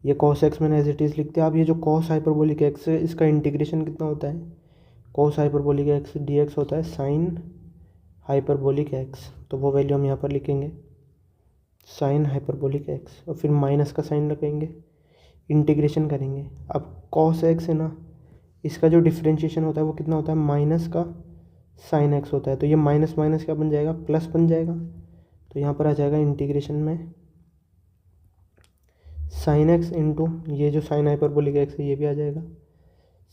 ये कॉस एक्स मैंने एज इट इज़ लिख दिया। अब ये जो कॉस हाइपरबोलिक एक्स है, इसका इंटीग्रेशन कितना होता है, कॉस हाइपरबोलिक एक्स dx होता है साइन हाइपरबोलिक एक्स, तो वो वैल्यू हम यहाँ पर लिखेंगे साइन हाइपरबोलिक एक्स, और फिर माइनस का साइन लगाएंगे, इंटीग्रेशन करेंगे। अब कॉस एक्स है ना, इसका जो डिफरेंशिएशन होता है वो कितना होता है, माइनस का साइन एक्स होता है, तो ये माइनस माइनस क्या बन जाएगा, प्लस बन जाएगा। तो यहाँ पर आ जाएगा इंटीग्रेशन में साइन एक्स इंटू ये जो साइन हाइपरबोलिक एक्स है ये भी आ जाएगा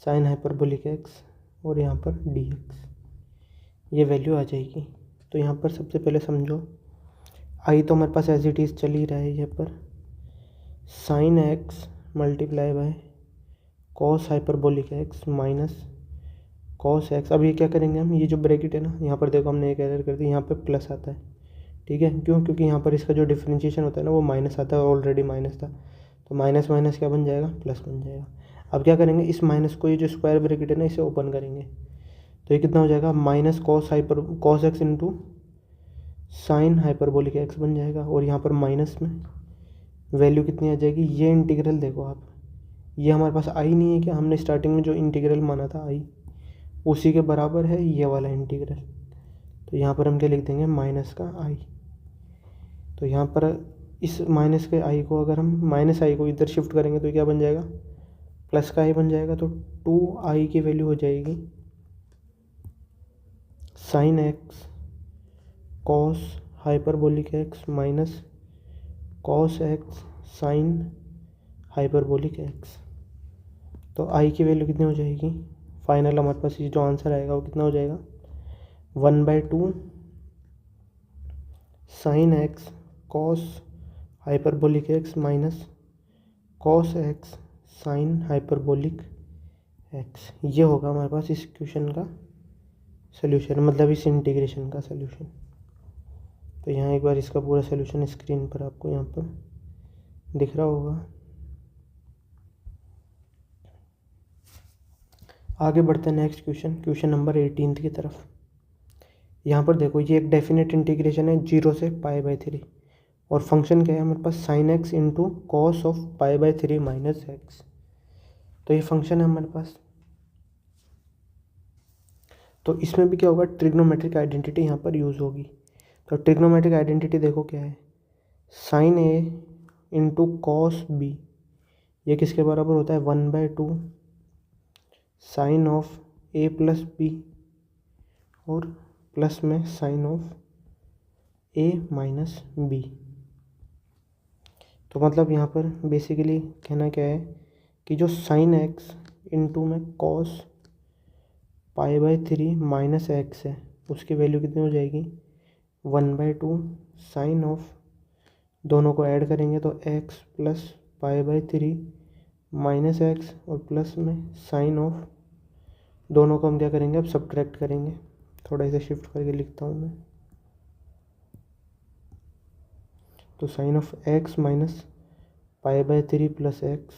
साइन हाइपरबोलिक एक्स, और यहाँ पर dx, ये वैल्यू आ जाएगी। तो यहाँ पर सबसे पहले समझो, आई तो हमारे पास एज इट इज़ चल ही रहा है, यहाँ पर sine x multiply by cos hyperbolic x minus cos x. अब ये क्या करेंगे हम, ये जो ब्रैकेट है ना, यहाँ पर देखो हमने एक एरर कर दी, यहाँ पे प्लस आता है, ठीक है, क्यों, क्योंकि यहाँ पर इसका जो डिफरेंशिएशन होता है ना वो माइनस आता है, ऑलरेडी माइनस था, तो माइनस माइनस क्या बन जाएगा, प्लस बन जाएगा। अब क्या करेंगे, इस माइनस को, ये जो स्क्वायर ब्रैकेट है ना, इसे ओपन करेंगे, तो ये कितना हो जाएगा, minus cos x into sine hyperbolic x बन जाएगा, और यहाँ पर माइनस में वैल्यू कितनी आ जाएगी, ये इंटीग्रल देखो आप, ये हमारे पास आई नहीं है क्या, हमने स्टार्टिंग में जो इंटीग्रल माना था आई, उसी के बराबर है ये वाला इंटीग्रल। तो यहाँ पर हम क्या लिख देंगे, माइनस का आई। तो यहाँ पर इस माइनस के आई को अगर हम माइनस आई को इधर शिफ्ट करेंगे तो क्या बन जाएगा, प्लस का आई बन जाएगा। तो 2i की वैल्यू हो जाएगी sine x cos hyperbolic x minus cos x sine hyperbolic x. तो आई की वैल्यू कितनी हो जाएगी, फाइनल हमारे पास ये जो आंसर आएगा वो कितना हो जाएगा, 1/2 sine x cos hyperbolic x minus cos x sine hyperbolic x, ये होगा हमारे पास इस क्वेश्चन का सोल्यूशन, मतलब इस इंटीग्रेशन का सोल्यूशन। तो यहाँ एक बार इसका पूरा सोल्यूशन स्क्रीन पर आपको यहाँ पर दिख रहा होगा। आगे बढ़ते हैं नेक्स्ट क्वेश्चन, क्वेश्चन नंबर 18 की तरफ। यहाँ पर देखो ये एक डेफिनेट इंटीग्रेशन है 0 से π/3 और फंक्शन क्या है हमारे पास sine x into cos of π/3 minus x. तो ये फंक्शन है हमारे पास। तो इसमें भी क्या होगा, ट्रिग्नोमेट्रिक आइडेंटिटी यहाँ पर यूज़ होगी। तो ट्रिग्नोमेट्रिक आइडेंटिटी देखो क्या है, sine A into cos B, ये किसके बराबर होता है 1/2 sine of A plus B और प्लस में sine of A minus B. तो मतलब यहाँ पर बेसिकली कहना क्या है कि जो साइन एक्स इंटू में कॉस π/3 माइनस एक्स है उसकी वैल्यू कितनी हो जाएगी 1/2 साइन ऑफ, दोनों को ऐड करेंगे तो x प्लस π/3 माइनस एक्स और प्लस में साइन ऑफ, दोनों को हम क्या करेंगे अब सब्ट्रैक्ट करेंगे। थोड़ा इसे शिफ्ट करके लिखता हूँ मैं। तो sine of x minus π/3 plus x,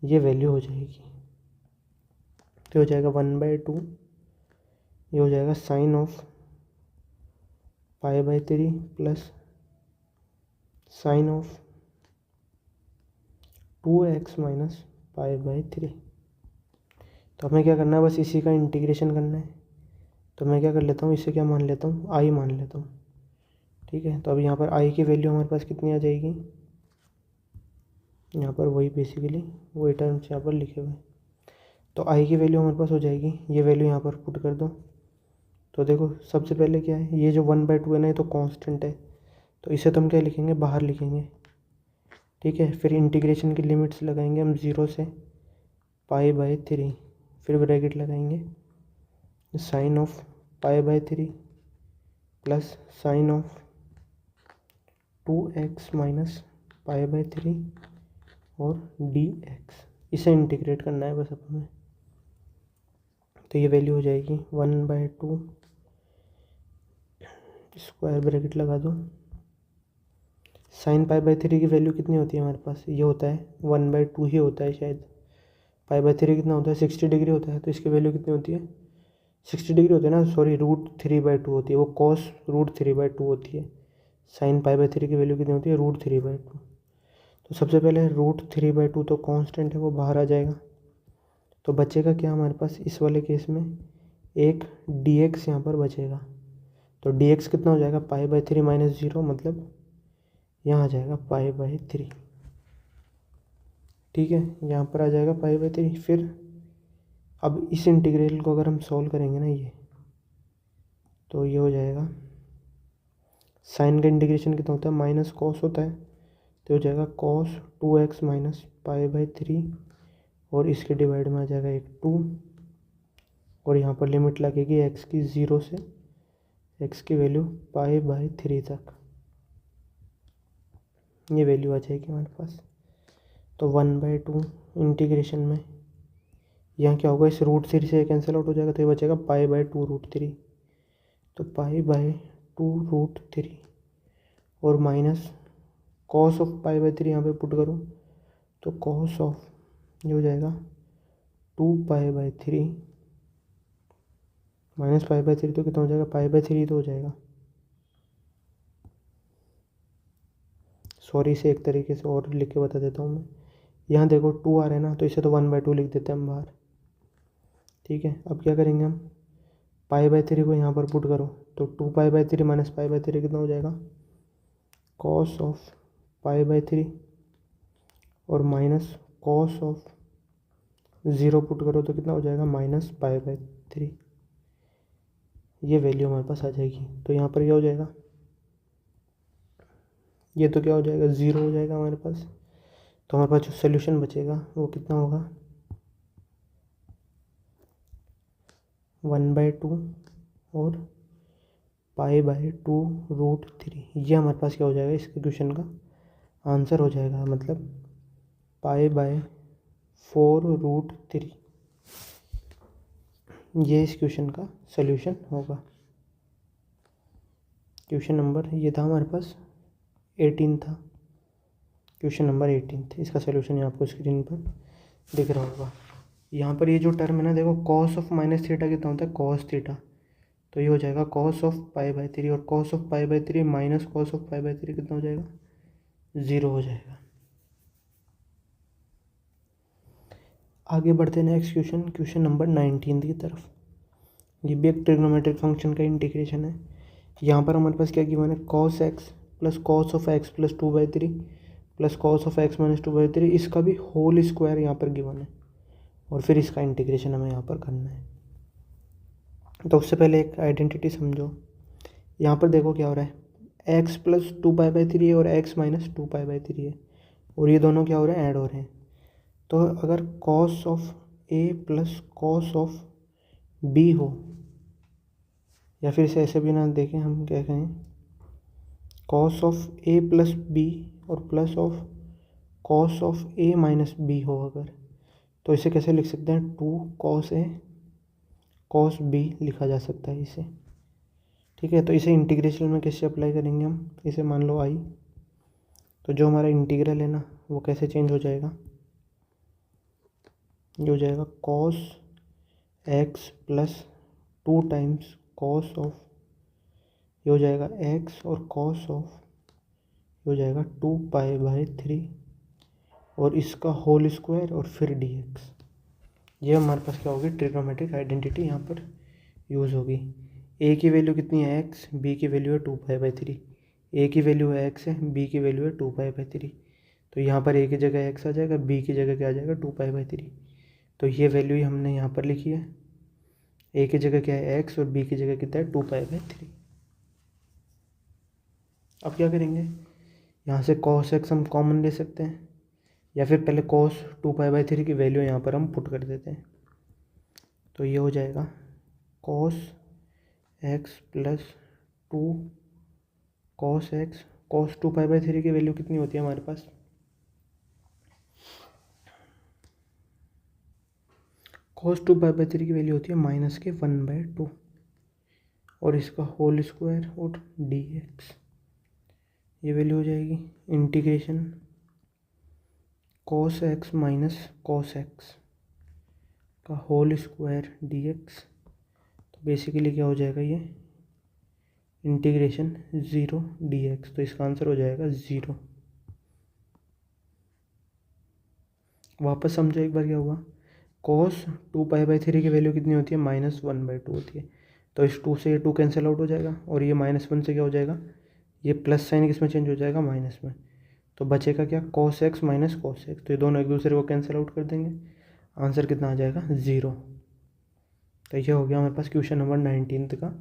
ये वैल्यू हो जाएगी, तो हो जाएगा 1/2, ये हो जाएगा sine of π/3 plus sine of 2x minus π/3। तो हमें क्या करना है, बस इसी का इंटीग्रेशन करना है। तो मैं क्या कर लेता हूँ, इसे क्या मान लेता हूँ, i मान लेता हूँ। ठीक है, तो अब यहाँ पर i की वैल्यू हमारे पास कितनी आ जाएगी, यहाँ पर वही बेसिकली वही टर्म्स यहाँ पर लिखे हुए। तो i की वैल्यू हमारे पास हो जाएगी, ये वैल्यू यहाँ पर पुट कर दो। तो देखो सबसे पहले क्या है, ये जो 1/2 है ना, ये तो कांस्टेंट है, तो इसे तो हम क्या लिखेंगे, बाहर लिखेंगे। ठीक है, फिर इंटीग्रेशन की लिमिट्स लगाएंगे हम 0 से π/3, फिर ब्रैकेट लगाएंगे sine of π/3 plus sine of 2x minus π/3 और dx, इसे इंटीग्रेट करना है बस अब हमें। तो ये वैल्यू हो जाएगी 1/2, स्क्वायर ब्रैकेट लगा दो, साइन π/3 की वैल्यू कितनी होती है हमारे पास, ये होता है 1/2 ही होता है शायद। π/3 कितना होता है 60 डिग्री होता है, तो इसकी वैल्यू कितनी होती है 60 डिग्री होती है ना, सॉरी √3/2 होती है, वो कॉस √3/2 होती है। साइन π/3 की वैल्यू कितनी होती है √3/2। तो सबसे पहले √3/2 तो कांस्टेंट है, वो बाहर आ जाएगा। तो बचेगा क्या हमारे पास इस वाले केस में, एक dx यहाँ पर बचेगा। तो dx कितना हो जाएगा π/3 माइनस 0, मतलब यहाँ आ जाएगा π/3। ठीक है, यहाँ पर आ जाएगा π/3। फिर अब इस इंटीग्रल को अगर हम सॉल्व करेंगे ना, ये तो ये हो जाएगा, साइन का इंटीग्रेशन कितना होता है माइनस कॉस होता है, तो हो जाएगा कॉस 2x माइनस π/3 और इसके डिवाइड में आ जाएगा एक 2 और यहाँ पर लिमिट लगेगी x की 0 से x की वैल्यू π/3 तक, ये वैल्यू आ जाएगी हमारे पास। तो 1/2 इंटीग्रेशन में यहाँ क्या होगा, इस √3 से कैंसिल आउट हो जाएगा, तो ये बचेगा π/2 √3। तो π/2 √3 और माइनस कॉस ऑफ π/3 यहाँ पे पुट करो, तो कॉस ऑफ ये हो जाएगा 2π/3 माइनस π/3, तो कितना हो जाएगा π/3 तो हो जाएगा। सॉरी, इसे एक तरीके से और लिख के बता देता हूँ मैं। यहाँ देखो 2 आ रहा है ना, तो इसे तो 1/2 लिख देते हैं हम बाहर। ठीक है, अब क्या करेंगे हम, π/3 को यहाँ पर पुट करो, तो 2π/3 माइनस π/3 कितना हो जाएगा कॉस ऑफ π/3 और माइनस कॉस ऑफ 0 पुट करो तो कितना हो जाएगा माइनस π/3। ये वैल्यू हमारे पास आ जाएगी। तो यहाँ पर क्या हो जाएगा, ये तो क्या हो जाएगा 0 हो जाएगा हमारे पास। तो हमारे पास जो सोल्यूशन बचेगा वो कितना होगा 1/2 और π/2√3। ये हमारे पास क्या हो जाएगा, इसके क्वेश्चन का आंसर हो जाएगा, मतलब π/4√3। ये इस क्वेश्चन का सॉल्यूशन होगा। क्वेश्चन नंबर ये था हमारे पास 18 था, क्वेश्चन नंबर 18 थे। इसका सॉल्यूशन ये आपको स्क्रीन पर दिख रहा होगा। यहाँ पर ये जो टर्म है ना, देखो cos ऑफ -θ कितना होता है, cos थीटा। तो ये हो जाएगा cos ऑफ π/3, और cos of π/3 minus cos of π/3 कितना हो जाएगा, 0 हो जाएगा। आगे बढ़ते हैं नेक्स्ट क्वेश्चन, क्वेश्चन नंबर 19 की तरफ। ये भी एक ट्रिग्नोमेट्रिक फंक्शन का इंटीग्रेशन है। यहाँ पर हमारे पास क्या गिवन है, cos x plus cos of x plus 2/3 plus cos of x minus 2/3, इसका भी होल स्क्वायर यहाँ पर गिवन है, और फिर इसका इंटीग्रेशन हमें यहाँ पर करना है। तो उससे पहले एक आइडेंटिटी समझो। यहाँ पर देखो क्या हो रहा है, x प्लस 2π/3 है और x माइनस 2π/3 है, और ये दोनों क्या हो रहे हैं, ऐड हो रहे हैं। तो अगर cos of a plus cos of b हो, या फिर इसे ऐसे भी ना देखें, हम क्या कहें, cos of a plus b और plus of cos of a minus b हो अगर, तो इसे कैसे लिख सकते हैं, 2 cos a cos b लिखा जा सकता है इसे। ठीक है, तो इसे इंटीग्रेशन में कैसे अप्लाई करेंगे हम, इसे मान लो i, तो जो हमारा इंटीग्रल है ना वो कैसे चेंज हो जाएगा, ये हो जाएगा cos x plus 2 times cos of, ये हो जाएगा x, और cos ऑफ ये हो जाएगा 2π/3, और इसका होल स्क्वायर और फिर dx। ये हमारे पास क्या होगी, ट्रिग्नोमेट्रिक आइडेंटिटी यहाँ पर यूज़ होगी। a की वैल्यू कितनी है x, b की वैल्यू है 2π/3, a की वैल्यू है x है, b की वैल्यू है 2π/3, तो यहाँ पर a की जगह x आ जाएगा, b की जगह क्या आ जाएगा, 2π/3। तो ये वैल्यू ही हमने यहाँ पर लिखी है, a की जगह क्या है x और b की जगह कितना है 2π/3। अब क्या करेंगे, यहाँ से cos x हम कॉमन ले सकते हैं, या फिर पहले cos 2π/3 की वैल्यू यहाँ पर हम पुट कर देते हैं। तो ये हो जाएगा cos x plus 2 cos x, cos 2π/3 की वैल्यू कितनी होती है हमारे पास, cos 2π/3 की वैल्यू होती है माइनस के 1/2, और इसका होल स्क्वायर और dx। ये वैल्यू हो जाएगी integration cos x minus cos x का होल स्क्वायर dx। तो बेसिकली क्या हो जाएगा, ये इंटीग्रेशन 0 dx, तो इसका आंसर हो जाएगा 0। वापस समझो एक बार क्या हुआ, cos 2π/3 की वैल्यू कितनी होती है, माइनस 1/2 होती है, तो इस 2 से ये 2 कैंसिल आउट हो जाएगा, और ये -1 से क्या हो जाएगा, ये प्लस साइन किस में चेंज हो जाएगा, माइनस में। तो बचेगा क्या, cos x minus cos x, तो ये दोनों एक दूसरे को कैंसिल आउट कर देंगे, आंसर कितना आ जाएगा, 0। तो ये हो गया हमारे पास क्वेश्चन नंबर 19 का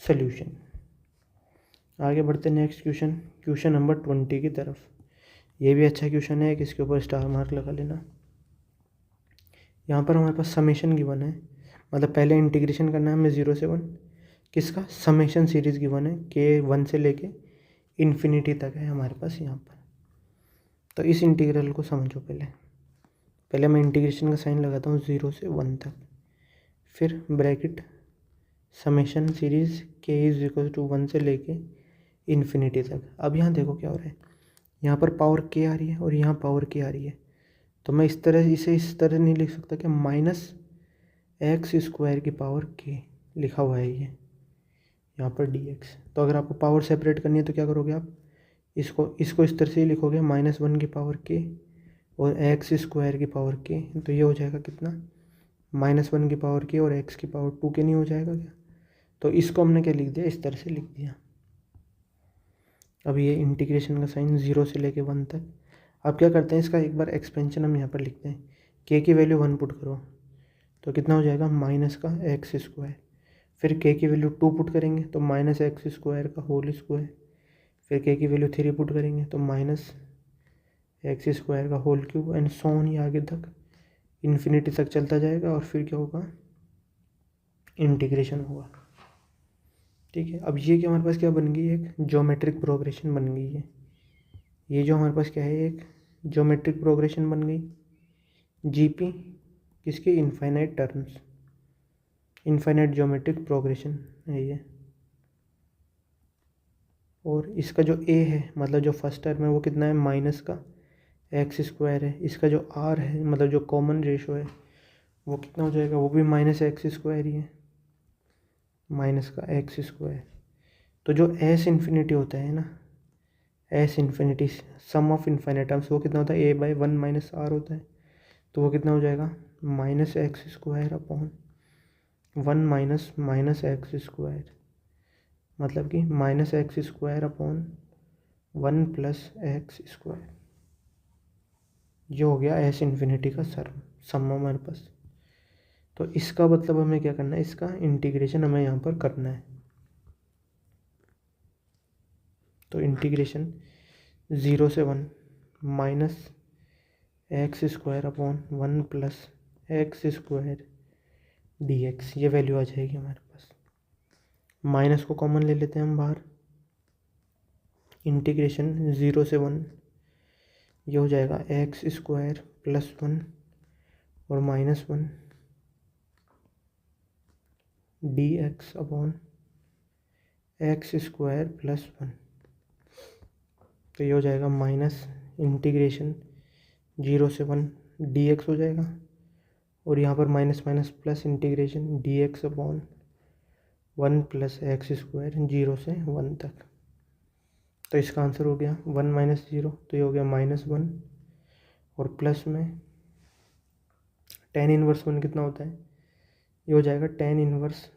सल्यूशन। आगे बढ़ते नेक्स्ट क्वेश्चन, क्वेश्चन नंबर 20 की तरफ। ये भी अच्छा क्वेश्चन है, कि इसके ऊपर स्टार मार्क लगा लेना। यहाँ पर हमारे पास समेशन गिवन है, मतलब पहले इंटीग्रेशन करना है हमें 0 से 1, किसका, समेशन सीरीज गिवन है, के 1 से लेके इन्फिनिटी तक है हमारे पास यहाँ पर। तो इस इंटीग्रल को समझो, पहले मैं इंटीग्रेशन का साइन लगाता हूँ 0 से 1 तक, फिर ब्रैकेट समेशन सीरीज के इज इक्वल टू 1 से लेके इन्फिनिटी तक। अब यहाँ देखो क्या हो रहा है, यहाँ पर पावर के आ रही है और यहाँ पावर के आ रही है, तो मैं इस तरह नहीं लिख सकता कि -x² की पावर के लिखा हुआ है ये यहाँ पर dx। तो अगर आपको पावर सेपरेट करनी है तो क्या करोगे आप, इसको इस तरह से ही लिखोगे, -1 की पावर के और x² की पावर के, तो ये हो जाएगा कितना, -1 की पावर के और x की पावर 2 के, नहीं हो जाएगा क्या। तो इसको हमने क्या लिख दिया, इस तरह से लिख दिया। अब ये इंटीग्रेशन का साइन 0 से लेके 1 तक। अब क्या करते हैं, इसका एक बार एक्सपेंशन हम यहाँ पर लिखते हैं, के की वैल्यू 1 पुट करो तो कितना हो जाएगा, माइनस का x², फिर के की वैल्यू 2 पुट करेंगे तो -x² का होल स्क्वायर, फिर के की वैल्यू 3 पुट करेंगे तो -x² का whole cube, and so on, ये आगे तक इन्फिनिटी तक चलता जाएगा, और फिर क्या होगा, इंटीग्रेशन होगा। ठीक है। अब ये क्या हमारे पास क्या बन गई, एक ज्योमेट्रिक प्रोग्रेशन बन गई है। ये जो हमारे पास क्या है, एक ज्योमेट्रिक प्रोग्रेशन बन गई, जीपी किसके, infinite terms, infinite geometric progression है ये। और इसका जो ए है, मतलब जो फर्स्ट टर्म है वो कितना है, माइनस का एक्स स्क्वायर है। इसका जो आर है, मतलब जो कॉमन रेशो है, वो कितना हो जाएगा, वो भी माइनस एक्स स्क्वायर ही है, माइनस का एक्स स्क्वायर। तो जो एस इन्फिनिटी होता है ना, S infinity sum of infinite terms, वो कितना होता है, A by one minus R होता है। तो वो कितना हो जाएगा, minus X square upon one minus minus X square, मतलब कि minus X square upon one plus X square. ये हो गया एस इन्फिनिटी का सम हमारे पास। तो इसका मतलब हमें क्या करना है, इसका इंटीग्रेशन हमें यहाँ पर करना है। तो इंटीग्रेशन 0 से 1 minus X square upon one plus X square D x, ये वैल्यू आ जाएगी हमारे पास। माइनस को कॉमन ले लेते हैं हम बाहर, इंटीग्रेशन 0 से 1, ये हो जाएगा एक्स स्क्वायर प्लस 1 और minus 1 D x upon x square plus 1। तो ये हो जाएगा माइनस इंटीग्रेशन 0 से 1 डी एक्स हो जाएगा, और यहाँ पर minus minus plus integration D x upon one plus X square 0 से 1 तक। तो इसका आंसर हो गया 1 माइनस 0, तो ये हो गया माइनस 1, और प्लस में टेन इनवर्स 1 कितना होता है, ये हो जाएगा tan inverse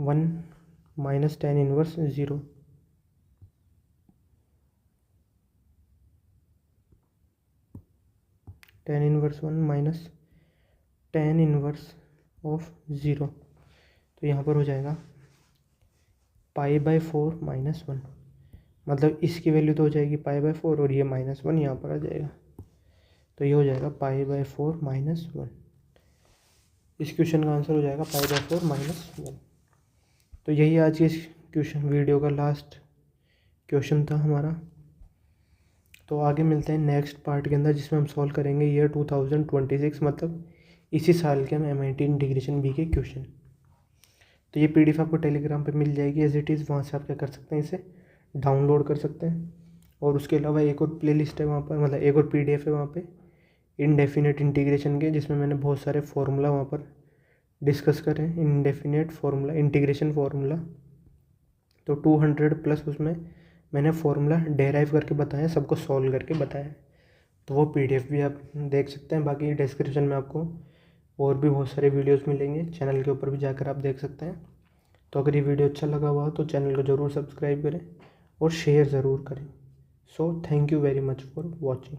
1 minus tan inverse 0। Tan inverse 1 minus tan inverse of 0, तो यहाँ पर हो जाएगा पाई बाय 4 माइनस 1, मतलब इसकी वैल्यू तो हो जाएगी पाई बाय 4, और ये माइनस 1 यहाँ पर आ जाएगा। तो ये हो जाएगा पाई बाय 4 माइनस 1। इस क्वेश्चन का आंसर हो जाएगा पाई बाय 4 माइनस 1। तो यही आज के इस क्वेश्चन वीडियो का लास्ट क्वेश्चन था हमारा। तो आगे मिलते हैं नेक्स्ट पार्ट के अंदर, जिसमें हम सॉल्व करेंगे ईयर 2026, मतलब इसी साल के हम MIT इंटीग्रेशन बी के क्वेश्चन। तो ये PDF आपको टेलीग्राम पे मिल जाएगी एज इट इज़, वहाँ से आप क्या कर सकते हैं, इसे डाउनलोड कर सकते हैं। और उसके अलावा एक और प्लेलिस्ट है वहाँ पर, मतलब एक और PDF है वहाँ पे इनडेफिनेट इंटीग्रेशन के, जिसमें मैंने बहुत सारे फार्मूला वहाँ पर डिस्कस करें, इनडेफिनेट फार्मूला, इंटीग्रेशन फार्मूला। तो 200 प्लस उसमें मैंने फार्मूला डेराइव करके बताया, सबको सॉल्व करके बताया। तो वो PDF भी आप देख सकते हैं। बाकी डिस्क्रिप्शन में आपको और भी बहुत सारे वीडियोस मिलेंगे, चैनल के ऊपर भी जाकर आप देख सकते हैं। तो अगर ये वीडियो अच्छा लगा हुआ तो चैनल को ज़रूर सब्सक्राइब करें और शेयर ज़रूर करें। So thank you very much for watching.